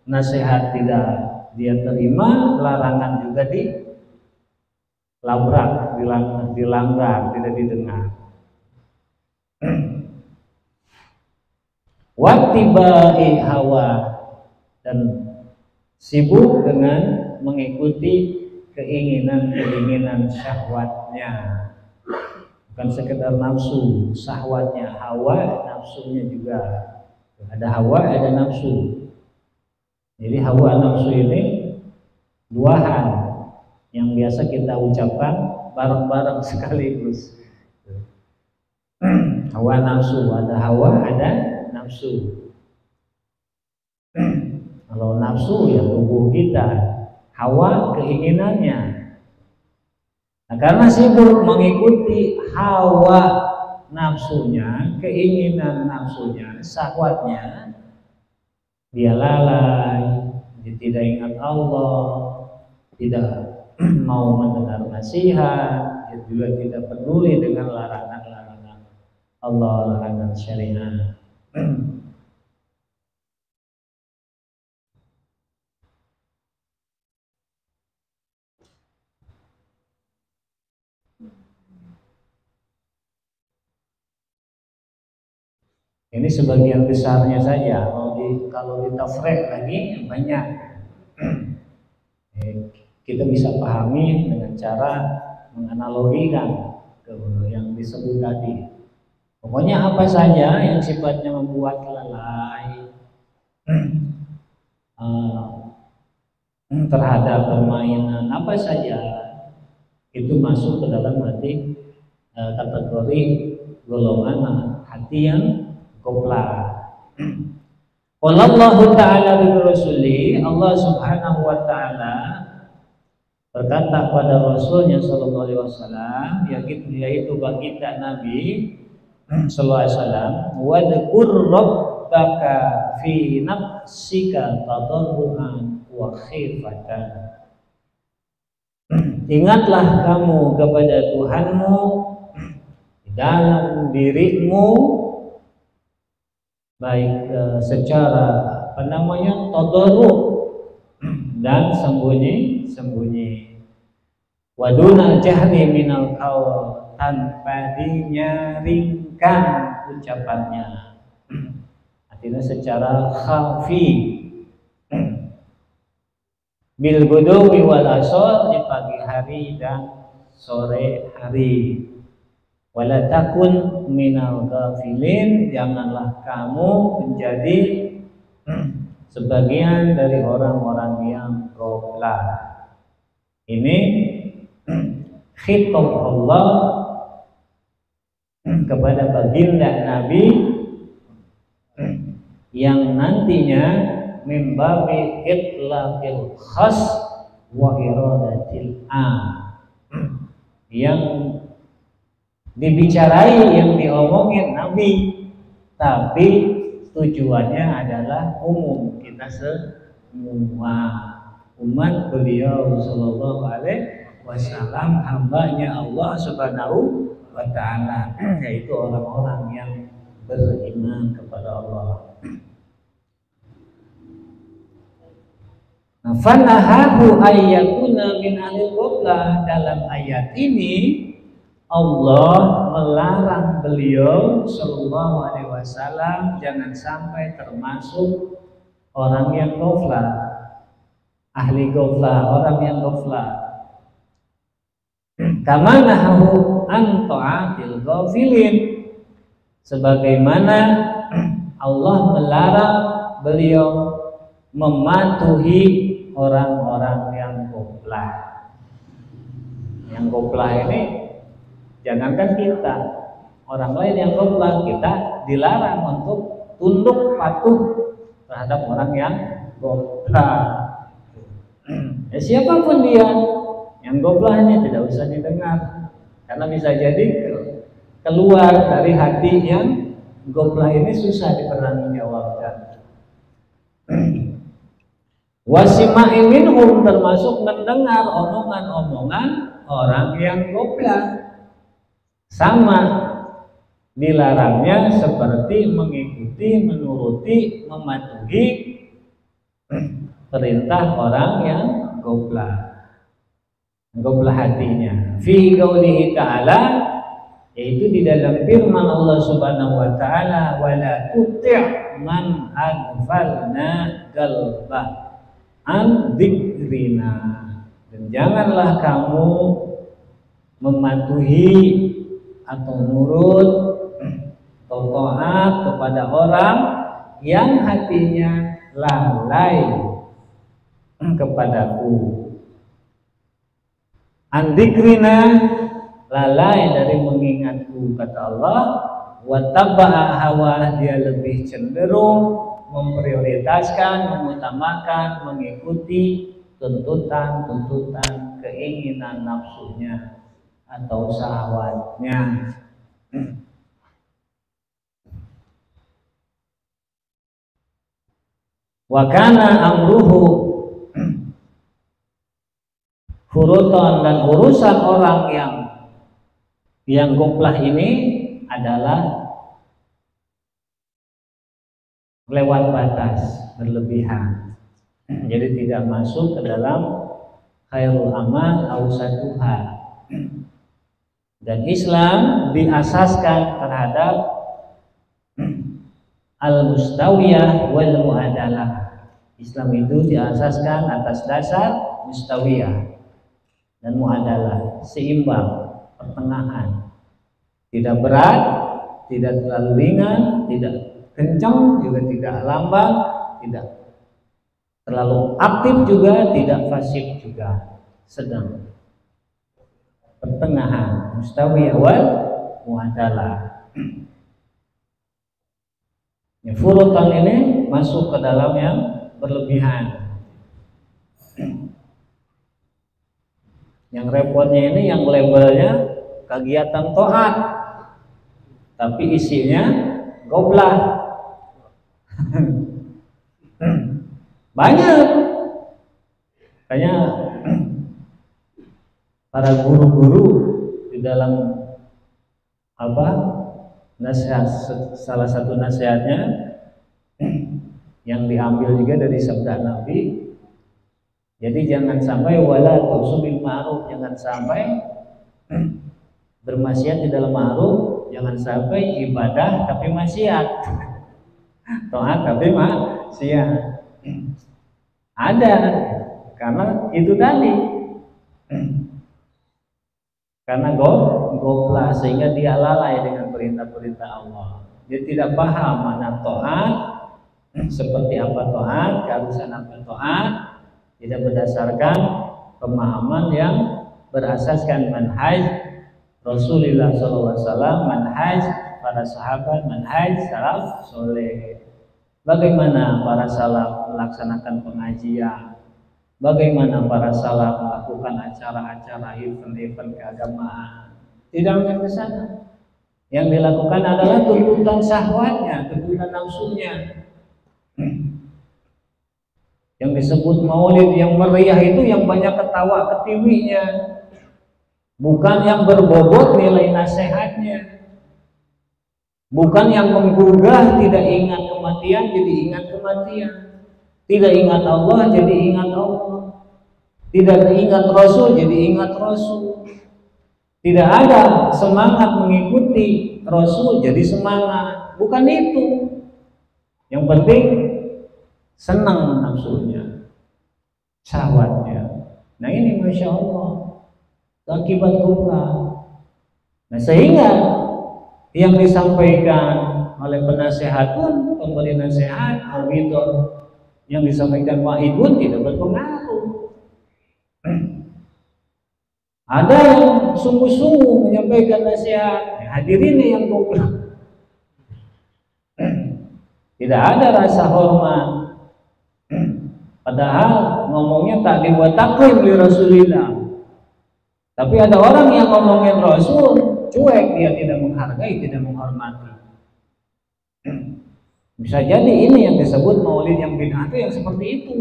nasihat tidak dia terima, larangan juga dilabrak, dilanggar, tidak didengar. Wattibai hawa, dan sibuk dengan mengikuti keinginan-keinginan syahwatnya, bukan sekedar nafsu, syahwatnya, hawa, nafsunya juga. Ada hawa, ada nafsu. Jadi hawa nafsu ini dua hal yang biasa kita ucapkan bareng-bareng sekaligus. Hawa nafsu, ada hawa, ada nafsu. Kalau nafsu ya tubuh kita, hawa keinginannya. Nah, karena sibuk mengikuti hawa nafsunya, keinginan nafsunya, syahwatnya, dia lalai, dia tidak ingat Allah, tidak mau mendengar nasihat, dia juga tidak peduli dengan larangan-larangan Allah, larangan syariat. Ini sebagian besarnya saja. Kalau ditafrek lagi banyak. Kita bisa pahami dengan cara menganalogikan yang disebut tadi. Pokoknya apa saja yang sifatnya membuat lalai terhadap permainan apa saja, itu masuk ke dalam hati kategori golongan hati yang gopla. Wallahu ta'ala bi rasuli, Allah Subhanahu wa ta'ala berkata pada Rasulnya sallallahu alaihi wasallam, yaitu baginda Nabi sallallahu alaihi wasallam, wadkur rabbaka fi nafsika tadarruan wa khifatan. Ingatlah kamu kepada Tuhanmu di dalam dirimu, baik secara tadarru dan sembunyi. Waduna jahri minal qaul, tanpa dinyaringkan ucapannya, artinya secara khafi. Bil guduwi wal asar, di pagi hari dan sore hari. Wala takun minal ghafilin, janganlah kamu menjadi sebagian dari orang-orang yang ghaflah. Ini khitab Allah kepada baginda Nabi yang nantinya mimbabi itlaqil khas wa iradatil am, yang dibicarai, yang diomongin Nabi, tapi tujuannya adalah umum, kita semua umat beliau sallallahu alaihi wasallam, hambanya Allah subhanahu wa ta'ala, yaitu orang-orang yang beriman kepada Allah. Fanahahu ayyakuna min ahlil qiblah. Dalam ayat ini Allah melarang beliau sallallahu alaihi wasallam jangan sampai termasuk orang yang ghaflah, ahli ghaflah, orang yang ghaflah. Kama nahahu an ta'atil ghafilin, sebagaimana Allah melarang beliau mematuhi orang-orang yang ghaflah. Yang ghaflah ini jangankan kita, orang lain yang ghaflah, kita dilarang untuk tunduk patuh terhadap orang yang ghaflah. Siapapun dia, yang ghaflah ini tidak usah didengar, karena bisa jadi keluar dari hati yang ghaflah ini susah dipertanggungjawabkan. Wasima'i minhum, termasuk mendengar omongan-omongan orang yang ghaflah. Sama dilarangnya seperti mengikuti, menuruti, mematuhi perintah orang yang ghaflah, ghaflah hatinya. Fi qaulihi ta'ala, yaitu di dalam firman Allah Subhanahu wa ta'ala, wala tuti' man aghfalna qalbah an dzikrina, dan janganlah kamu mematuhi atau nurut atau taat kepada orang yang hatinya lalai kepadaku. An dzikrina, lalai dari mengingatku, kata Allah. Wa taba'a hawa, dia lebih cenderung memprioritaskan, mengutamakan, mengikuti tuntutan-tuntutan keinginan nafsunya atau syahwatnya. Wa kana amruhu furuton, dan urusan orang yang goplah ini adalah lewat batas, berlebihan. Jadi tidak masuk ke dalam khairul amal awsatuha. Dan Islam diasaskan terhadap al-mustawiyah wal mu'adalah. Islam itu diasaskan atas dasar mustawiyah dan mu'adalah, seimbang, pertengahan. Tidak berat, tidak terlalu ringan, tidak kencang, juga tidak lambat, tidak terlalu aktif juga, tidak pasif juga, sedang, pertengahan, mustawiyah wal mu'adalah. Furutan ini masuk ke dalam yang berlebihan. Yang repotnya ini yang labelnya kegiatan taat, tapi isinya goblah. Banyak. Kayaknya para guru-guru di dalam nasihat, salah satu nasihatnya yang diambil juga dari sabda Nabi. Jadi jangan sampai wala tu'su bil ma'ruf, jangan sampai bermaksiat di dalam ma'ruf, jangan sampai ibadah tapi maksiat, taat tapi maksiat. Ada, karena itu tadi, karena goplah, sehingga dia lalai dengan perintah-perintah Allah. Dia tidak paham mana taat, seperti apa taat, keharusan apa taat, tidak berdasarkan pemahaman yang berasaskan manhaj Rasulullah SAW, manhaj para sahabat, manhaj salaf soleh. Bagaimana para salaf melaksanakan pengajian, bagaimana para salaf melakukan acara-acara event-event keagamaan. Tidak hanya ke sana. Yang dilakukan adalah tuntutan syahwatnya, tuntutan nafsunya. Yang disebut maulid yang meriah itu yang banyak ketawa ketiwinya, bukan yang berbobot nilai nasihatnya, bukan yang menggugah tidak ingat kematian jadi ingat kematian, tidak ingat Allah jadi ingat Allah, tidak ingat Rasul jadi ingat Rasul, tidak ada semangat mengikuti Rasul jadi semangat, bukan itu. Yang penting senang nafsunya, syahwatnya. Nah ini Masya Allah akibat goplah. Nah sehingga yang disampaikan oleh penasehat pun, pemberi nasihat, auditor, yang disampaikan wahid pun tidak berpengaruh. Ada yang sungguh-sungguh menyampaikan nasihat, hadirin yang goplah. Tidak ada rasa hormat. Padahal ngomongnya tak dibuat taklim li Rasulillah. Tapi ada orang yang ngomongin Rasul cuek, dia tidak menghargai, tidak menghormati. Bisa jadi ini yang disebut maulid yang bid'ah itu yang seperti itu.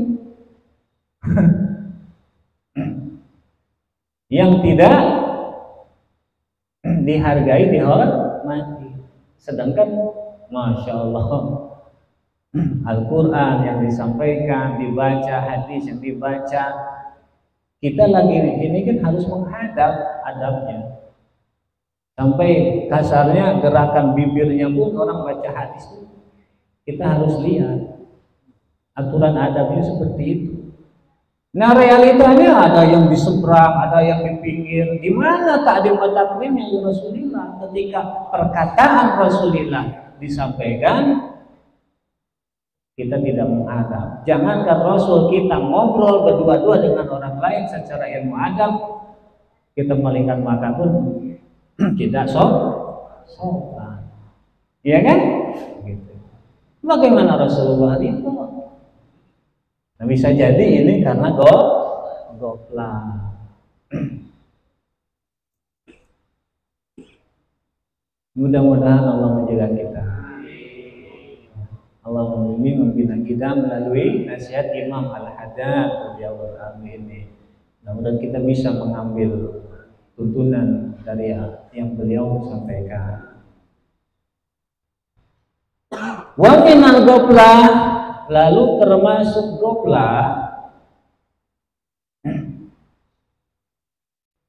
Yang tidak dihargai, dihormati. Sedangkan Masya Allah Al-Quran yang disampaikan, dibaca, hadis yang dibaca, kita lagi ini kan harus menghadap adabnya. Sampai kasarnya gerakan bibirnya pun orang baca hadis itu kita harus lihat aturan adabnya seperti itu. Nah realitanya ada yang di seberang, ada yang di pinggir. Di mana takdim wa takrimnya ya Rasulullah? Ketika perkataan Rasulullah disampaikan, kita tidak menghadap. Jangankan Rasul, kita ngobrol berdua-dua dengan orang lain secara ilmu adab, kita melihat mata pun tidak sopan. Iya kan? Gitu. Bagaimana Rasulullah itu? Nah, bisa jadi ini karena goflah. Mudah-mudahan Allah menjaga kita. Allah membimbing membina kita melalui nasihat Imam Al-Haddad radhiyallahu anhu ini. Mudah-mudahan kita bisa mengambil tuntunan dari yang beliau sampaikan. Wa minal goflah, lalu termasuk goflah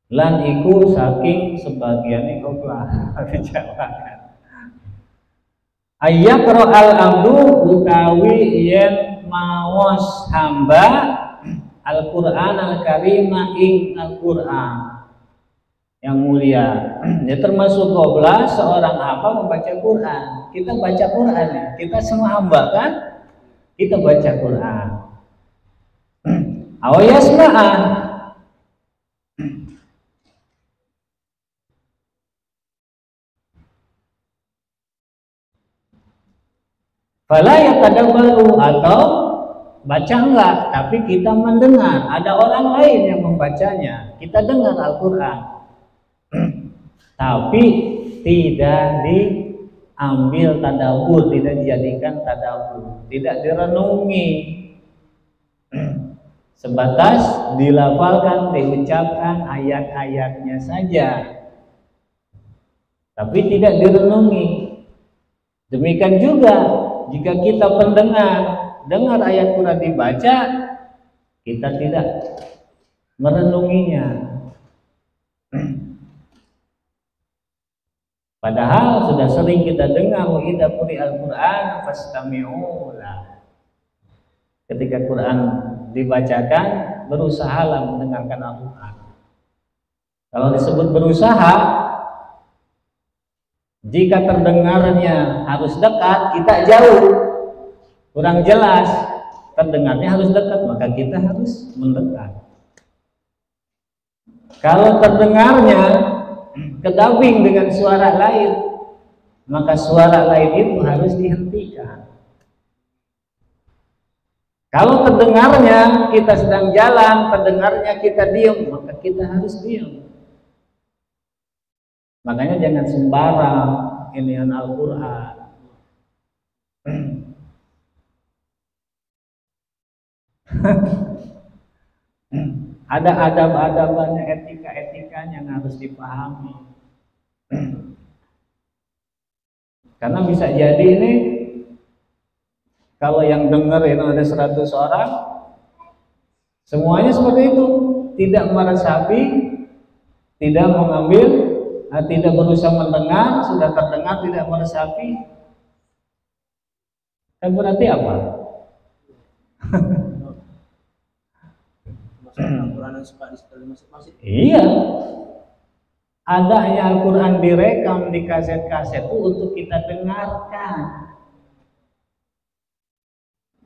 lan iku saking sebagian goflah dijawakan. Ayakro al-abdu utawi yen maos hamba Al-Qur'an al-Karimah ing Al-Qur'an yang mulia. Ya termasuk goflah seorang hamba membaca Quran. Kita baca Quran ya. Kita semua hamba kan? Kita baca Quran. Awayasma'ah, fala yatadabbaru, atau baca enggak, tapi kita mendengar ada orang lain yang membacanya. Kita dengar Al-Qur'an. Tapi tidak diambil tadabbur, tidak dijadikan tadabbur, tidak direnungi. Sebatas dilafalkan, diucapkan ayat-ayatnya saja, tapi tidak direnungi. Demikian juga jika kita pendengar, dengar ayat Quran dibaca, kita tidak merenunginya. Padahal sudah sering kita dengar wa idza quri'al Qur'an fastami'u lah. Ketika Quran dibacakan, berusahalah mendengarkan Al-Quran. Kalau disebut berusaha, jika terdengarnya harus dekat, kita jauh, kurang jelas. Terdengarnya harus dekat, maka kita harus mendekat. Kalau terdengarnya kedabing dengan suara lain, maka suara lain itu harus dihentikan. Kalau terdengarnya kita sedang jalan, terdengarnya kita diam, maka kita harus diam. Makanya jangan sembarang inian Al-Quran. Ada adab-adabannya, etika-etikanya yang harus dipahami. Karena bisa jadi ini, kalau yang dengar itu ada 100 orang, semuanya seperti itu, tidak meresapi, tidak mengambil, tidak berusaha mendengar, sudah terdengar tidak meresapi, kan berarti apa? Iya, adanya Al-Quran direkam di kaset-kaset itu untuk kita dengarkan,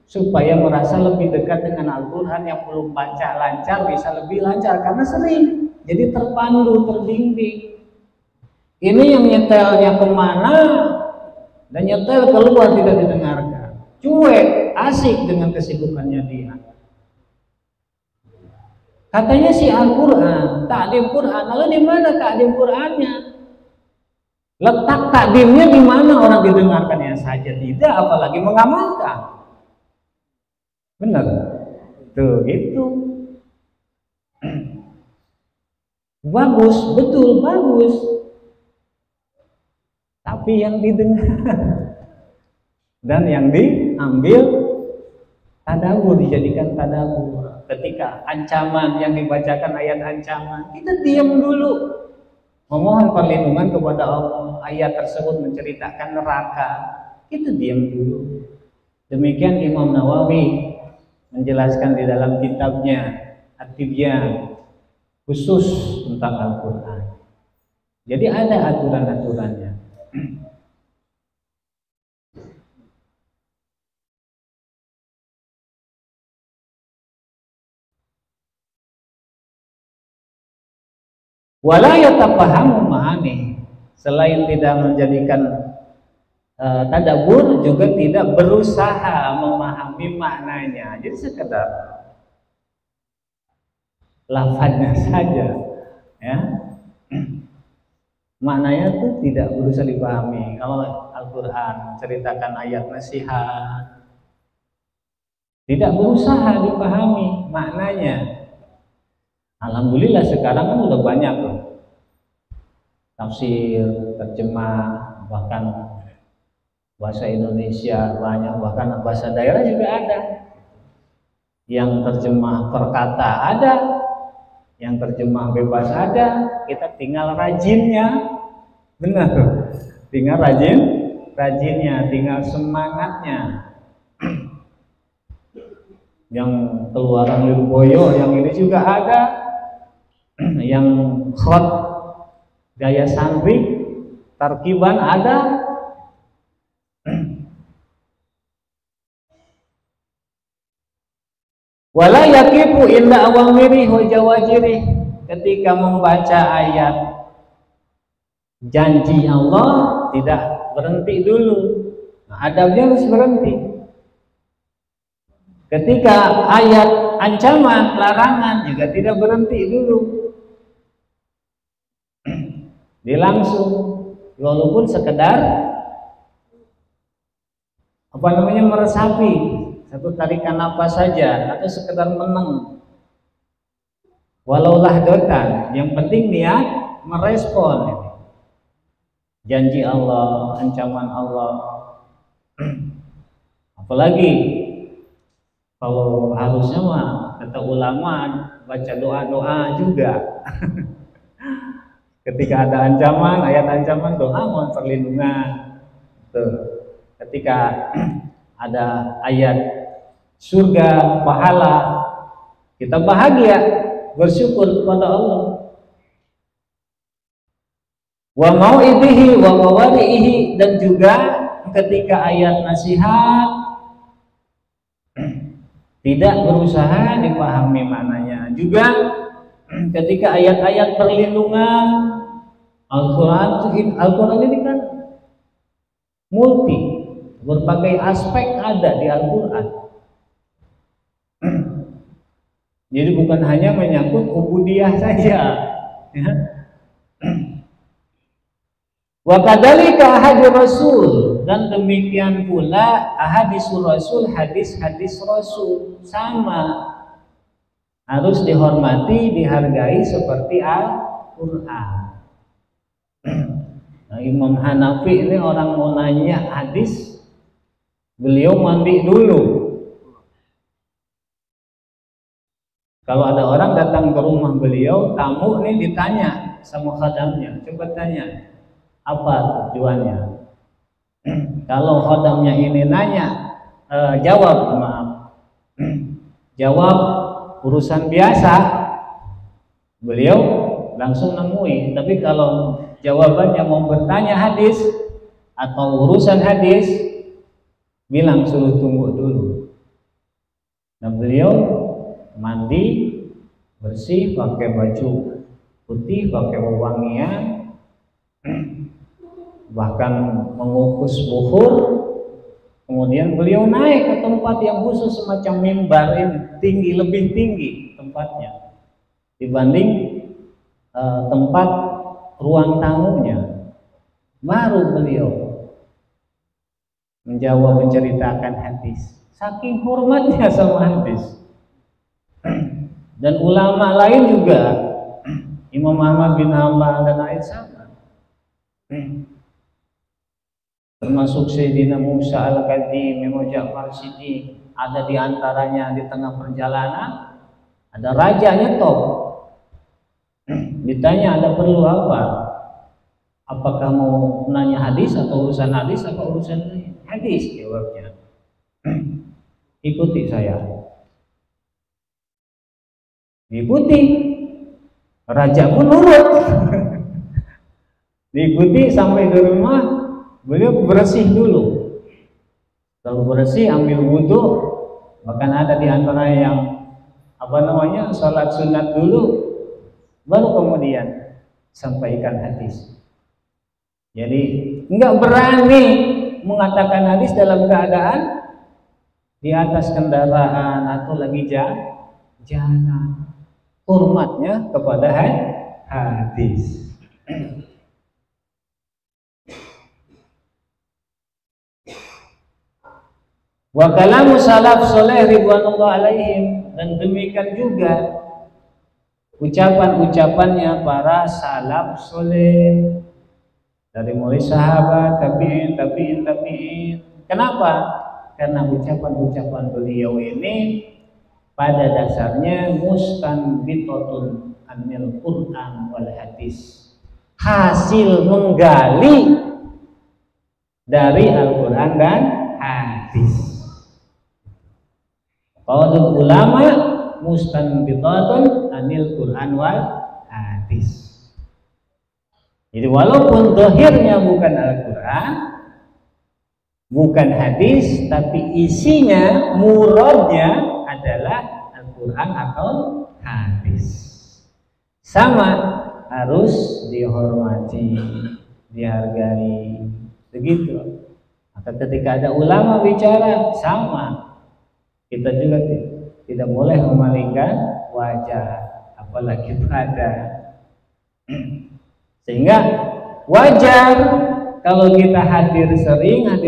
supaya merasa lebih dekat dengan Al-Quran. Yang belum baca lancar bisa lebih lancar karena sering, jadi terpandu, terbimbing. Ini yang nyetelnya kemana dan nyetel keluar tidak didengarkan, cuek, asik dengan kesibukannya dia. Katanya si Al-Quran, takdim Quran, lalu di mana takdim Qurannya? Letak takdimnya di mana? Orang didengarkannya saja tidak, apalagi mengamalkan. Benar, tuh gitu. Bagus, betul bagus. Tapi yang didengar dan yang diambil tadabbur, dijadikan tadabbur. Ketika ancaman yang dibacakan ayat ancaman, kita diam dulu, memohon perlindungan kepada Allah. Ayat tersebut menceritakan neraka, kita diam dulu. Demikian Imam Nawawi menjelaskan di dalam kitabnya At-Tibyan, khusus tentang Al-Quran. Jadi ada aturan-aturannya. Wala yatafahamu ma'ani, selain tidak menjadikan tadabbur, juga tidak berusaha memahami maknanya. Jadi sekedar lafadznya saja, ya. Maknanya itu tidak berusaha dipahami. Kalau Al-Quran ceritakan ayat nasihat, tidak berusaha dipahami maknanya. Alhamdulillah sekarang kan udah banyak loh tafsir, terjemah, bahkan bahasa Indonesia banyak, bahkan bahasa daerah juga ada. Yang terjemah per kata ada, yang terjemah bebas ada. Kita tinggal rajinnya, benar, tinggal rajinnya, tinggal semangatnya. Yang keluaran Lirboyo yang ini juga ada, yang khot gaya santri tarkiban ada. Wala yaqifu illa awamiri wa jawajiri, ketika membaca ayat janji Allah tidak berhenti dulu. Nah, adabnya harus berhenti. Ketika ayat ancaman, larangan juga tidak berhenti dulu. Dia langsung, walaupun sekedar meresapi, satu tarikan nafas saja, atau sekedar meneng, walau lahdotan, yang penting niat merespon janji Allah, ancaman Allah. Apalagi kalau harusnya mah kata ulama baca doa-doa juga. Ketika ada ancaman, ayat ancaman, doa mohon perlindungan. Tuh. Ketika ada ayat surga, pahala, kita bahagia, bersyukur kepada Allah. Wa mau'idihi wa mawadi'ihi, dan juga ketika ayat nasihat tidak berusaha dipahami maknanya. Juga ketika ayat-ayat perlindungan, Al-Quran ini kan multi, berbagai aspek ada di Al-Quran. Jadi bukan hanya menyangkut ubudiyah saja, ya. Wa kadzalika ahadits Rasul, dan demikian pula ahadits Rasul, hadis-hadis Rasul sama, harus dihormati, dihargai seperti Al-Quran. Nah, Imam Hanafi ini orang mau nanya hadis, beliau mandi dulu. Kalau ada orang datang ke rumah beliau, tamu nih, ditanya sama khadamnya, coba tanya, apa tujuannya? Kalau khadamnya ini nanya, jawab urusan biasa, beliau langsung nemuin. Tapi kalau jawabannya mau bertanya hadis atau urusan hadis, bilang suruh tunggu dulu. Nah, beliau mandi bersih, pakai baju putih, pakai wewangian, bahkan mengukus bukhur. Kemudian beliau naik ke tempat yang khusus semacam mimbar ini, tinggi, lebih tinggi tempatnya dibanding tempat ruang tamunya. Baru beliau menceritakan hadis, saking hormatnya sama hadis. Dan ulama lain juga, Imam Ahmad bin Hanbal dan lain sama, termasuk Sayyidina Musa Al-Kadhim, Imam Ja'far Siddiq, ada di antaranya di tengah perjalanan, ada rajanya top. Ditanya, ada perlu apa? Apakah mau nanya hadis atau urusan hadis atau urusan hadis? Jawabnya, ikuti saya. diikuti, raja pun nurut. Diikuti sampai di rumah, beliau bersih dulu. Lalu bersih, ambil wudhu. Bahkan ada di antara yang sholat sunat dulu, baru kemudian sampaikan hadis. Jadi nggak berani mengatakan hadis dalam keadaan di atas kendaraan atau lagi jalan. Hormatnya kepada hadis. Wa kalamu salaf soleh ridwanullah alaihim, dan demikian juga ucapan-ucapannya para salaf soleh dari mulai sahabat, tabi'in. Kenapa? Karena ucapan-ucapan beliau ini pada dasarnya mustanbitatun anil Quran wal hadis, hasil menggali dari Al-Quran dan hadis. Qaulul ulama mustanbitatun anil Quran wal hadis. Jadi walaupun zahirnya bukan Al-Quran, bukan hadis, tapi isinya, muradnya adalah Al-Quran atau hadis. Sama, harus dihormati, dihargai, begitu. Maka ketika ada ulama bicara, sama, kita juga tidak boleh memalingkan wajah, apalagi pada. Sehingga wajar kalau kita hadir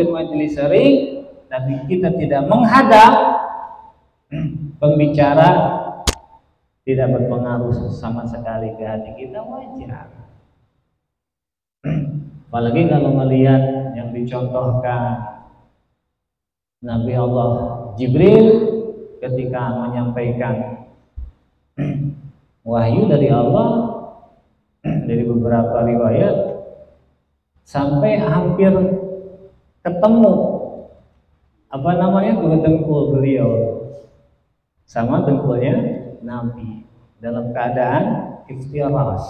majelis sering, tapi kita tidak menghadap, pembicara tidak berpengaruh sama sekali ke hati kita, wajar. Apalagi kalau melihat yang dicontohkan Nabi Allah Jibril ketika menyampaikan wahyu dari Allah, dari beberapa riwayat sampai hampir ketemu dua dengkul beliau sama dengkulnya Nabi dalam keadaan iftiras.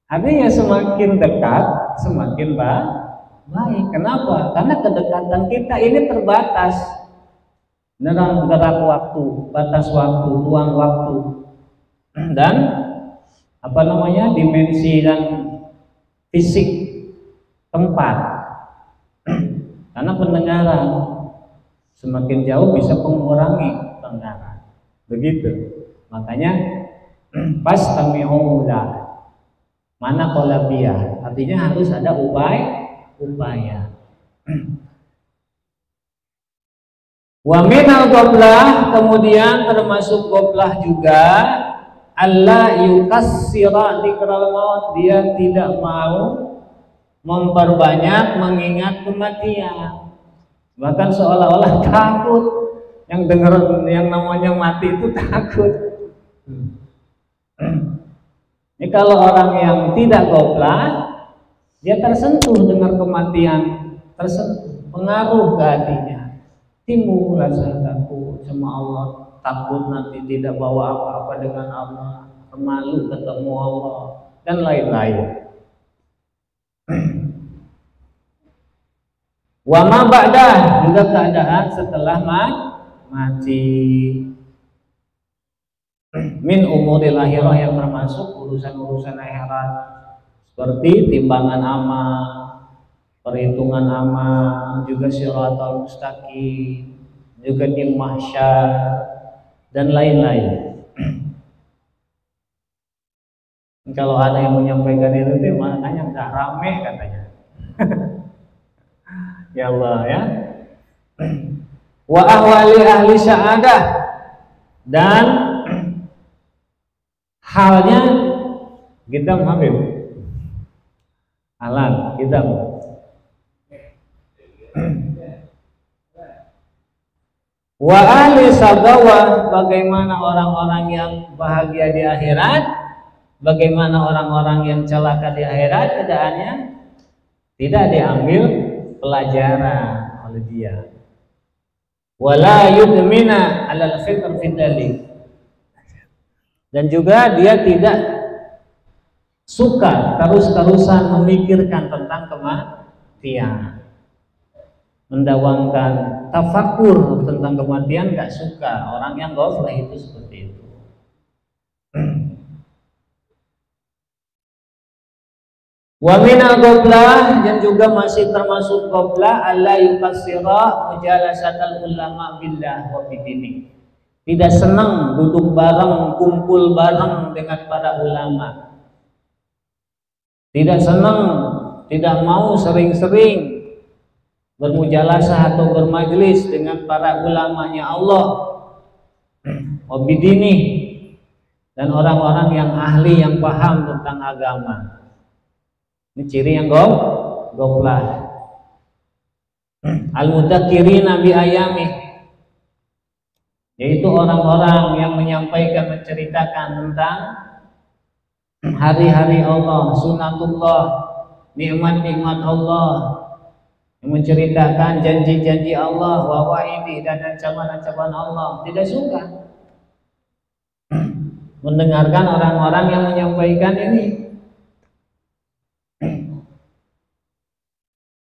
Artinya semakin dekat semakin baik. Kenapa? Karena kedekatan kita ini terbatas dalam gerak waktu, batas waktu, ruang waktu, dan dimensi dan fisik tempat. Karena pendengaran semakin jauh bisa mengurangi pendengaran. Begitu. Makanya fastami'u mana kolabiyah, artinya harus ada upaya. Wa minal goblah, kemudian termasuk goblah juga Allah yukassira dzikral maut, dia tidak mau memperbanyak mengingat kematian. Bahkan seolah-olah takut, yang dengar yang namanya mati itu takut. Ini kalau orang yang tidak goblah, dia tersentuh dengan kematian, tersentuh, pengaruh ke hatinya, timbul rasa takut sama Allah, takut nanti tidak bawa apa-apa dengan Allah, malu ketemu Allah, dan lain-lain. Wa ma ba'dah, juga keadaan setelah mati. Min umuril akhirah, yang termasuk urusan-urusan akhirat seperti timbangan amal, perhitungan amal, juga siratal mustaqim, juga di mahsyar dan lain-lain. Kalau ada yang menyampaikan itu makanya nggak rame katanya. Ya Allah ya. Wa ahwali ahli sa'adah, dan halnya kita Habib alam kita wa ahli sagawa, bagaimana orang-orang yang bahagia di akhirat, bagaimana orang-orang yang celaka di akhirat, keadaannya tidak diambil pelajaran oleh dia. wala yudmina alal fitr fidali, dan juga dia tidak suka terus-terusan memikirkan tentang kematian, mendawamkan tafakur tentang kematian, gak suka. Orang yang ghaflah itu seperti itu. Wa minal ghaflah, dan juga masih termasuk ghaflah alla yukassira mujalasatal ulama billah wa bidini. Tidak senang duduk bareng, kumpul bareng dengan para ulama. Tidak senang, tidak mau sering-sering bermujalasah atau bermajlis dengan para ulamanya Allah wa bidini, dan orang-orang yang ahli, yang paham tentang agama. Ini ciri yang ghaflah. Al-mudzakirina bi ayami, yaitu orang-orang yang menyampaikan, menceritakan tentang hari-hari Allah, sunatullah, nikmat-nikmat Allah, yang menceritakan janji-janji Allah, wa wa'idi, dan ancaman-ancaman Allah. Tidak suka mendengarkan orang-orang yang menyampaikan ini.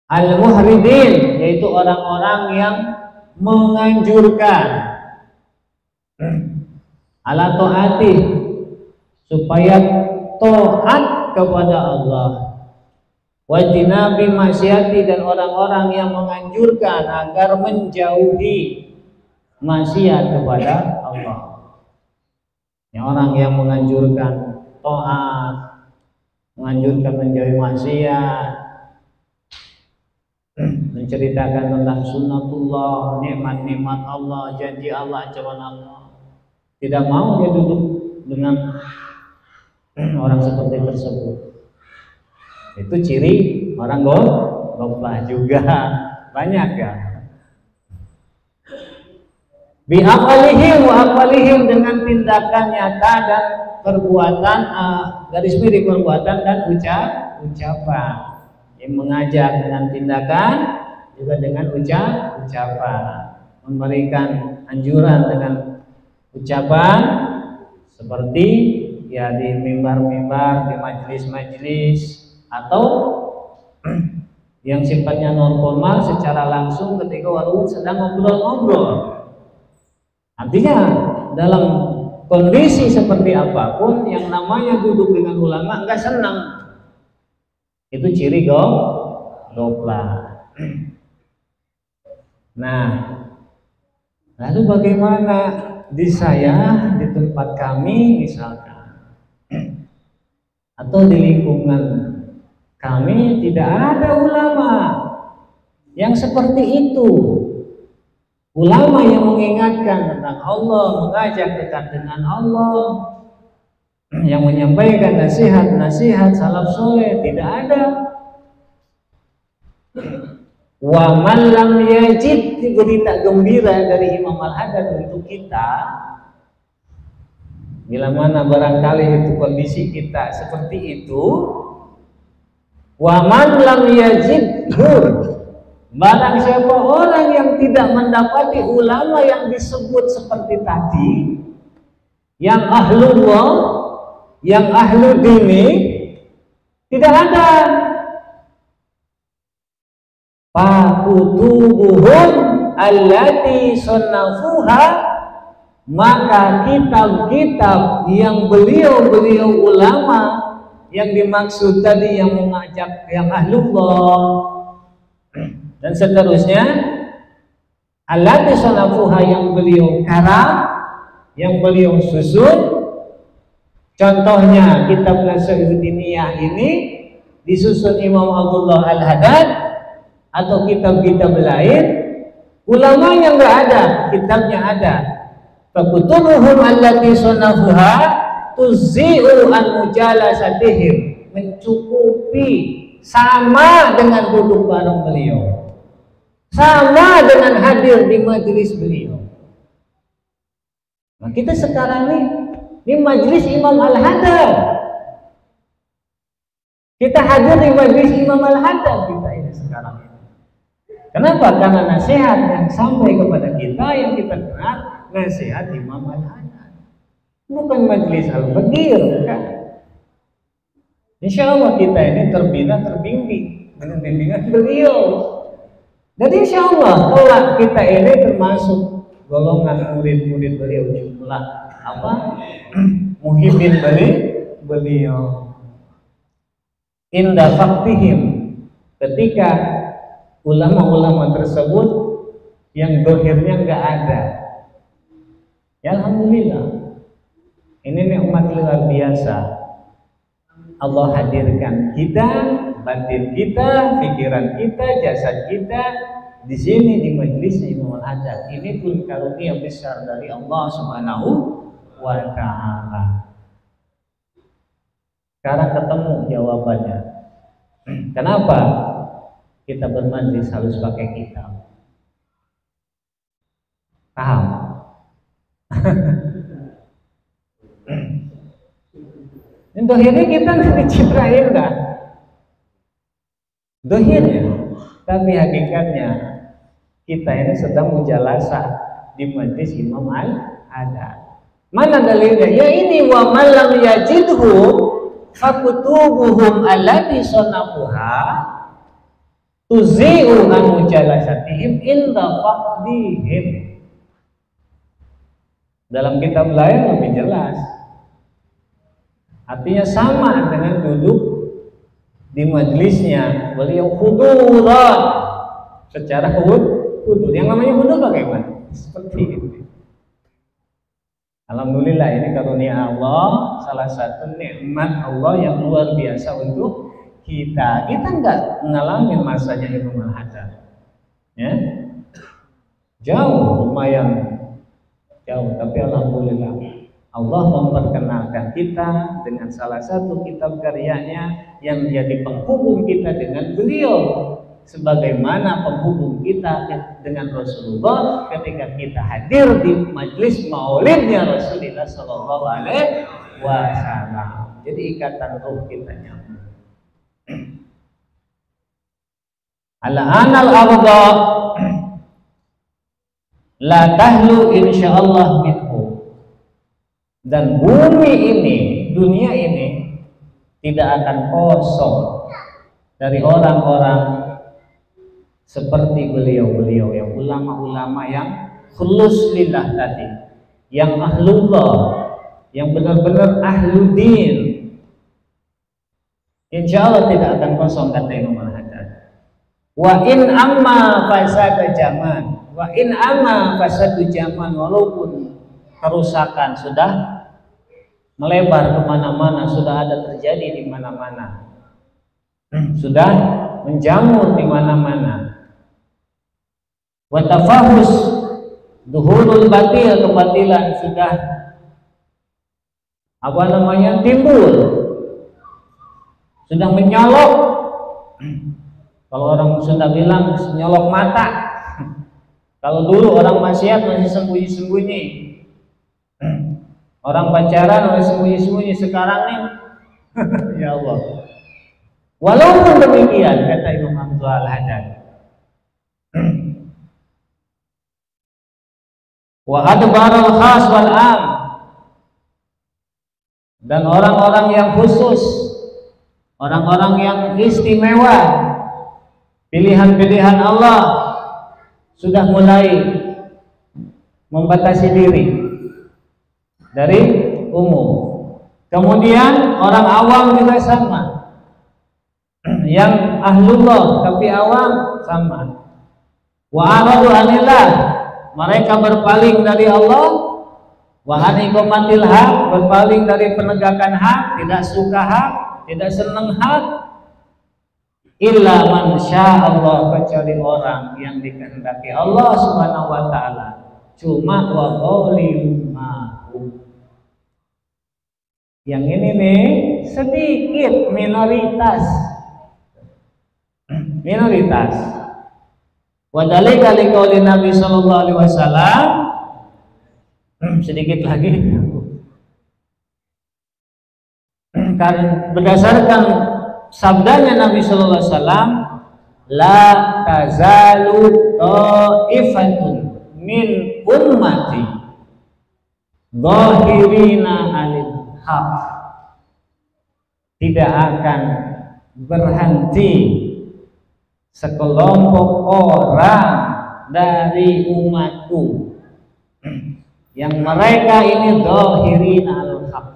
Al-muhridin, yaitu orang-orang yang menganjurkan ala taati, supaya taat kepada Allah, wajinabi maksiati, dan orang-orang yang menganjurkan agar menjauhi maksiat kepada Allah. Yang orang yang menganjurkan taat, menganjurkan menjauhi maksiat, menceritakan tentang sunnatullah, nikmat-nikmat Allah, janji Allah, ancaman Allah. Tidak mau dia duduk dengan orang seperti tersebut. Itu ciri orang ghaflah juga. Banyak ya. Bi'aqalihim wa aqalihim, dengan tindakan nyata dan perbuatan, garis miring perbuatan dan ucapan. Yang mengajak dengan tindakan, juga dengan ucapan, memberikan anjuran dengan ucapan, seperti ya di mimbar-mimbar, di majelis-majelis, atau yang sifatnya non formal secara langsung ketika warung sedang ngobrol-ngobrol. Artinya dalam kondisi seperti apapun, yang namanya duduk dengan ulama enggak senang. Itu ciri ghaflah. Nah, lalu bagaimana di saya, di tempat kami misalkan, atau di lingkungan kami tidak ada ulama yang seperti itu. Ulama yang mengingatkan tentang Allah, mengajak dekat dengan Allah, yang menyampaikan nasihat-nasihat salaf soleh, tidak ada. Wa man lam yajid, berita gembira dari Imam Al-Haddad untuk kita, bila mana barangkali itu kondisi kita seperti itu. Wa man lam yajid, barang siapa orang yang tidak mendapati ulama yang disebut seperti tadi, yang ahlullah, yang ahlu dini, tidak ada. Fakutubuhum allati sunnafuha, maka kitab-kitab yang beliau ulama yang dimaksud tadi, yang mengajak, yang ahlullah dan seterusnya, allati sunnafuha, yang beliau karang, yang beliau susun. Contohnya kitab Nasihatul Diniyah ini disusun Imam Abdullah Al-Haddad, atau kitab-kitab lain, ulamanya enggak ada, kitabnya ada. Fakutubuhum allati sunnafuha tuzzi'u an mujalasatihim, mencukupi, sama dengan duduk bareng beliau, sama dengan hadir di majelis beliau. Nah, kita sekarang nih di majelis Imam Al-Haddad, kita hadir di majelis Imam Al-Haddad kita ini sekarang. Kenapa? Karena nasihat yang sampai kepada kita yang kita kenal nasihat Imam Al-Haddad, bukan majelis Al-Bagir, bukan. Insya Allah kita ini terbina terbimbing dengan bimbingan beliau. Jadi insya Allah kalau kita ini termasuk golongan murid-murid beliau, jumlah muhibbin beliau. Inda faktihim, ketika ulama-ulama tersebut yang dohirnya nggak ada, ya alhamdulillah, ini nikmat luar biasa. Allah hadirkan kita, batin kita, pikiran kita, jasad kita di sini di majelis Imam Al-Haddad. Ini pun karunia besar dari Allah Subhanahu wa Ta'ala. Sekarang ketemu jawabannya. Kenapa kita bermajlis harus pakai kitab? Paham? Dohirnya kita nggak dicitrain kan? Dohirnya, tapi hakikatnya kita ini sedang mujalasah di majlis Imam Al-Haddad. Mana dalilnya? Ya ini wa man lam yajidhu fakutubuhum allati sanafuha tuzi'u an mujalasatihim inda faqdihim. Dalam kitab lain lebih jelas. Artinya sama dengan duduk di majelisnya beliau huduran secara hudur. Yang namanya hudur bagaimana? Seperti itu. Alhamdulillah, ini karunia Allah, salah satu nikmat Allah yang luar biasa untuk kita. Kita enggak mengalami masanya Imam Al-Haddad, ya, jauh, lumayan jauh, tapi alhamdulillah Allah memperkenalkan kita dengan salah satu kitab karyanya yang menjadi penghubung kita dengan beliau, sebagaimana penghubung kita dengan Rasulullah ketika kita hadir di majlis maulidnya Rasulullah Sallallahu Alaihi Wasallam. Jadi ikatan ruh kita nyambung. Al-anal arda la tahlu insyaallah minhu. Dan bumi ini, dunia ini tidak akan kosong dari orang-orang seperti beliau-beliau yang ulama-ulama yang khulus lillah tadi, yang ahlullah, yang benar-benar ahludin. Insya Allah tidak akan kosong, kata Imam Al-Haddad. Wa in amma fasada zaman, wa in amma fasadu zaman, walaupun kerusakan sudah melebar kemana-mana, sudah ada terjadi di mana-mana, sudah menjamur di mana-mana. Watafahus duhurul batil, kebatilan sudah timbul, sudah menyolok. Kalau orang Sunda bilang nyolok mata. Kalau dulu orang maksiat masih sembunyi-sembunyi, orang pacaran masih sembunyi-sembunyi, sekarang nih ya Allah. Walaupun demikian, kata Imam Al-Haddad, wa adbarul khas wal am, dan orang-orang yang khusus, orang-orang yang istimewa, pilihan-pilihan Allah sudah mulai membatasi diri dari umum. Kemudian orang awam juga sama, yang ahlullah tapi awam sama. Wa aradu anillah, mereka berpaling dari Allah. Wa an iqamatil haq, berpaling dari penegakan hak, tidak suka hak, tidak senang hak. Illa man Allah, kecuali orang yang dikehendaki Allah Subhanahu wa taala. Cuma wa qaulil ma'ruf. Yang ini nih sedikit minoritas. Wadhalika liqaulin Nabi sallallahu alaihi wasallam, sedikit lagi. Karena berdasarkan sabdanya Nabi sallallahu alaihi wasallam, la tazalu ta'ifatun min ummati dhahirina 'alal haq. Tidak akan berhenti sekelompok orang dari umatku yang mereka ini dhahirina 'alal haq,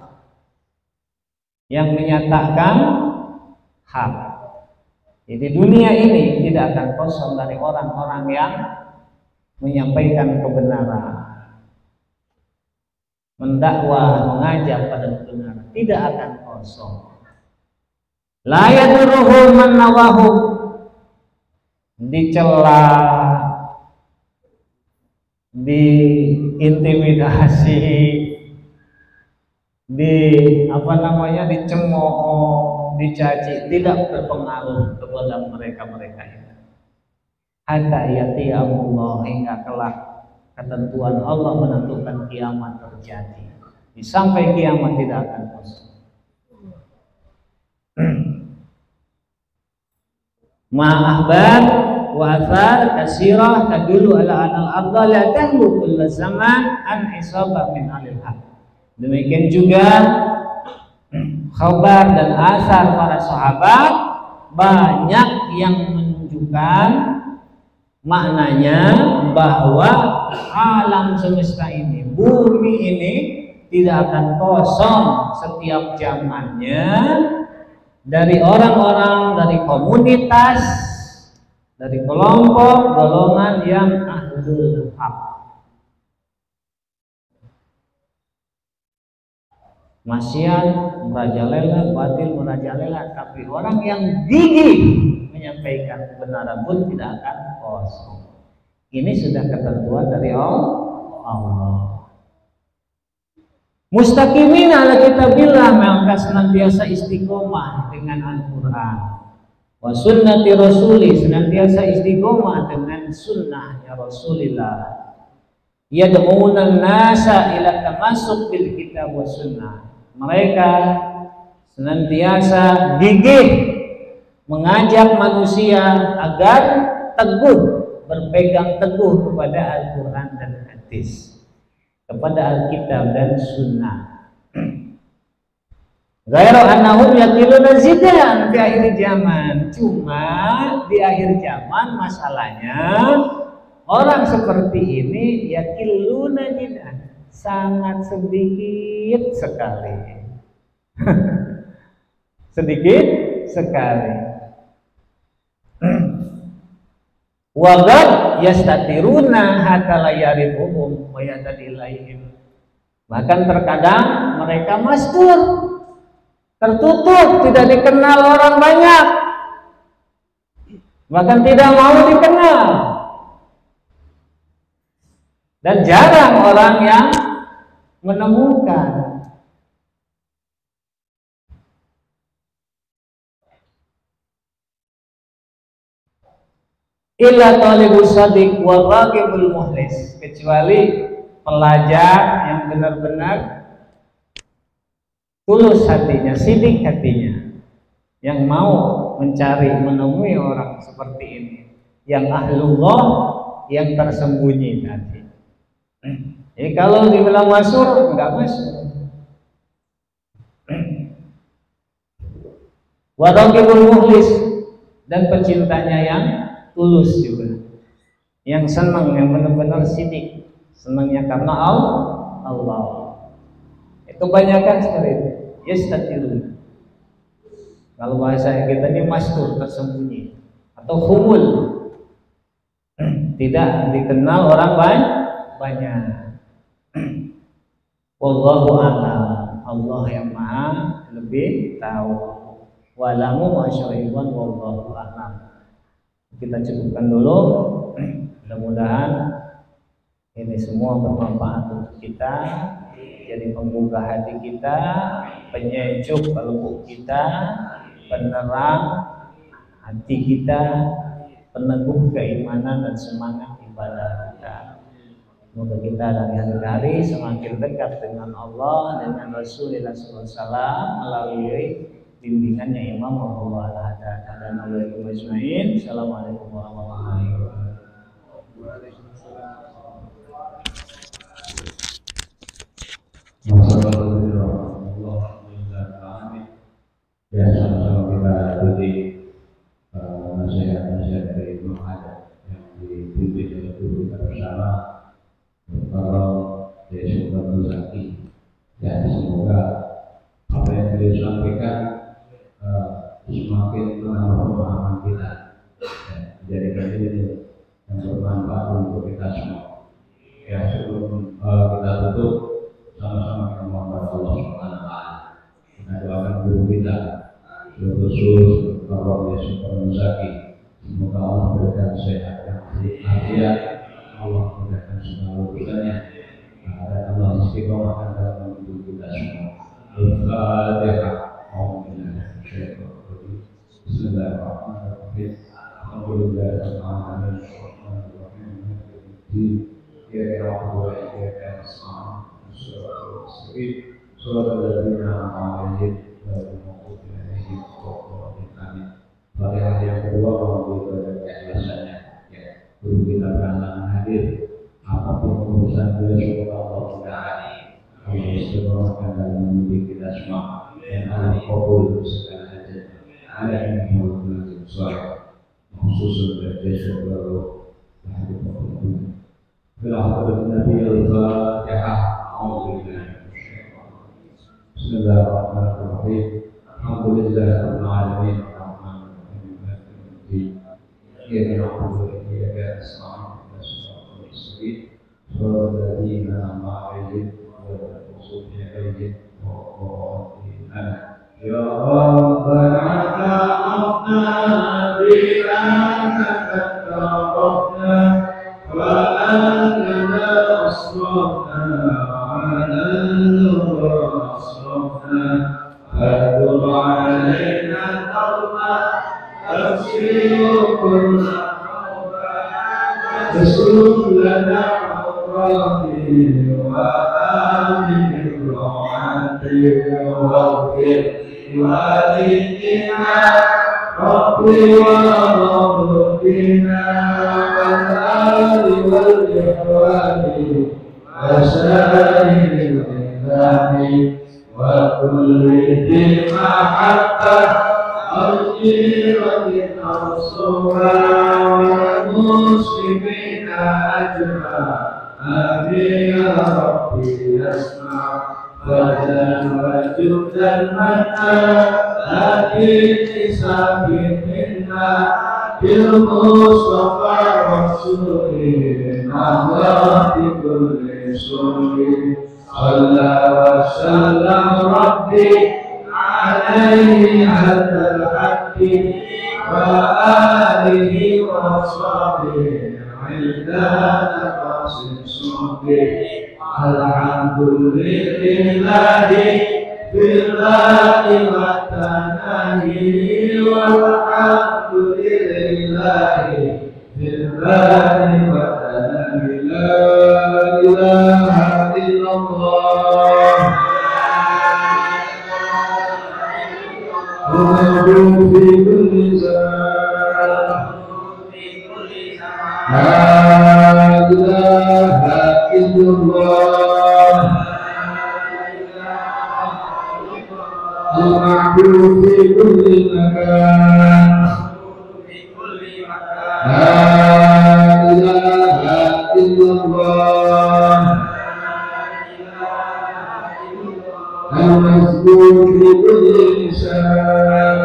yang menyatakan hak. Jadi dunia ini tidak akan kosong dari orang-orang yang menyampaikan kebenaran, mendakwah, mengajak pada kebenaran, tidak akan kosong. La yaduruhum man nawahum, dicela, diintimidasi, dicemooh, dicaci, tidak berpengaruh kepada mereka ini. Hatta yati Allah, hingga kelak ketentuan Allah menentukan kiamat terjadi. Sampai kiamat tidak akan kosong. Ma'ahbar wa athar kasirah tadulu ala anal arda la tahlu kulla zaman an isabah min alil haq. Demikian juga khabar dan asar para sahabat banyak yang menunjukkan maknanya bahwa alam semesta ini, bumi ini tidak akan kosong setiap zamannya dari orang-orang, dari komunitas, dari kelompok golongan yang ahlul haq. Maksiat merajalela, batil merajalela, tapi orang yang gigih menyampaikan kebenaran pun tidak akan kosong. Ini sudah ketentuan dari Allah. Mustaqimin ala kitabillah, maka senantiasa istiqomah dengan Al-Quran. Wa sunnati rasuli, senantiasa istiqomah dengan sunnahnya Rasulullah. Yad'una nasa ila tamasuk bil kitab wa sunnah. Mereka senantiasa gigih mengajak manusia agar teguh, berpegang teguh kepada Al-Quran dan hadis, kepada Alkitab dan Sunnah. Ghairu annahum yakiluna zidan di akhir zaman. Cuma di akhir zaman masalahnya orang seperti ini yakiluna zidan, sangat sedikit sekali. Sedikit sekali. Wagad yastatiruna hatta la yarifuhum wa yatadilaihim. Bahkan terkadang mereka mastur, tertutup, tidak dikenal orang banyak, bahkan tidak mau dikenal, dan jarang orang yang menemukan. Illa talibus sadiq wa raqibul muhlis, kecuali pelajar yang benar-benar tulus hatinya, sidik hatinya, yang mau mencari, menemui orang seperti ini, yang ahlullah, yang tersembunyi tadi. Jadi kalau dibilang masyhur, enggak masyhur. Wa raqibul muhlis, dan pecintanya yang tulus juga, yang senang, yang benar-benar sidik, senangnya karena Allah. Itu kebanyakan sekali itu. Yastatirun. Kalau bahasa kita ini mastur, tersembunyi, atau humul, tidak dikenal orang banyak. Wallahu a'lam. Allah yang maha lebih tahu. Walamu masyaiwan wallahu a'lam. Kita cukupkan dulu. Mudah-mudahan ini semua bermanfaat untuk kita, jadi pembuka hati kita, penyejuk kalbu kita, penerang hati kita, peneguh keimanan dan semangat ibadah kita. Semoga kita dari hari ke hari semakin dekat dengan Allah, dengan Rasulullah SAW melalui bimbingannya Imam Muhammad Al-Haddad dan alaikum ajmain. Assalamualaikum warahmatullahi wabarakatuh. Ya, sama-sama kita ikuti nasihat-nasihat dari Imam Haddad yang dipimpin oleh guru kita bersama Kalau Yesus Zaki. Ya, semoga apa yang beliau sampaikan semakin menambah pemahaman kita, menjadikan ini yang bermanfaat untuk kita semua. Ya, sebelum kita tutup, sama-sama kita mohon Allah Subhanahu wa Ta'ala. Kita doakan guru kita, khusus Bapak Yesus Zaki. Semoga Allah berikan sehat dan afiat, Allah berikan segala urusannya, dan Allah istiqomahkan dalam hidup kita semua. Al-Fatihah. Bismillahirrahmanirrahim. Alhamdulillahirrahmanirrahim. Fatihah yang kedua mau keikhlasannya. Guru kita berhalangan hadir. Apapun urusan beliau, semoga Allah mudahkan. Allah istiqomahkan dalam mendidik kita semua. Dan Allah kabul segala hajat. Ada yang menghormati suara khusus untuk Yesus baru hadir berkumpul. Bila Nabi Al-Fatihah. Bismillahirrahmanirrahim. Alhamdulillahirabbil alamin. Iya, iya, semua sedih. Alladhina ma'alim wa rasulina kayyid wa ya Rabbana ta'afna bila takarrafna wa annana asrafna ala asrafna fadur alaina tawba أبشر كل تسلم لنا عمراني وآمن روعتي واغفر لوالدينا ربي وربنا والآل والإخوان وسائر الإخوان وكل ذي محبة أجيرة أنصرا والمسلمين أجمعين يا ربي اسمع فتنوجد المنى لكن ساكننا بالمصطفى رسولنا الله بكل سر صلى وسلم ربي عليه على الحق وآله وصحبه عندنا قاسم صحبه الحمد لله في الله والتناهي والحمد لله في الله والتناهي لا إله إلا الله في كل زمان لا إله إلا الله المعبود في كل مكان لا إله إلا الله المسجود في كل لسان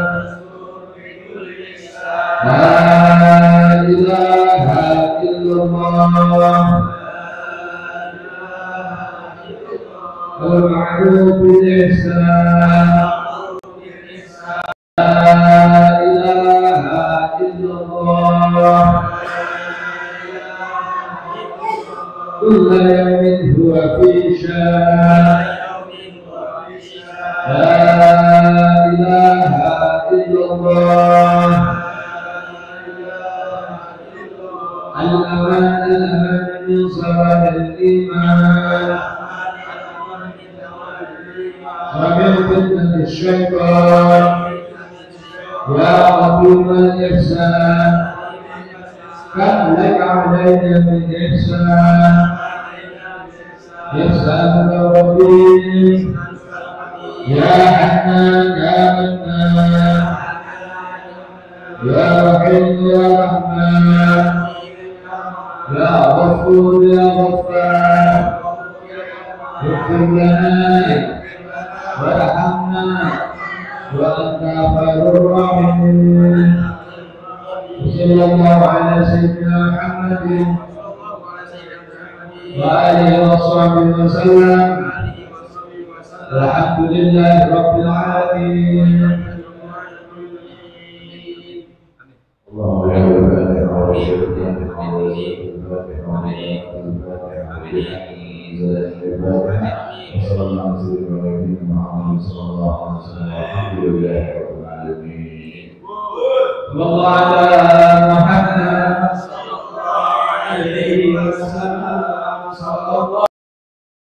لا إله إلا الله المعروف بالإحسان لا إله إلا الله كل يوم هو في شان لا إله إلا الله الأمان من صلاة الإيمان ومن فتنة الشيطان يا قديم الإحسان كم لك علينا من إحسان إحسانك الرحيم يا حنان يا منان يا رحيم يا رحمن يا غفور يا غفار اغفر لنا وارحمنا وأنت خير الراحمين صلى الله على سيدنا محمد وآله وصحبه وسلم والحمد لله رب العالمين. اللهم يا رب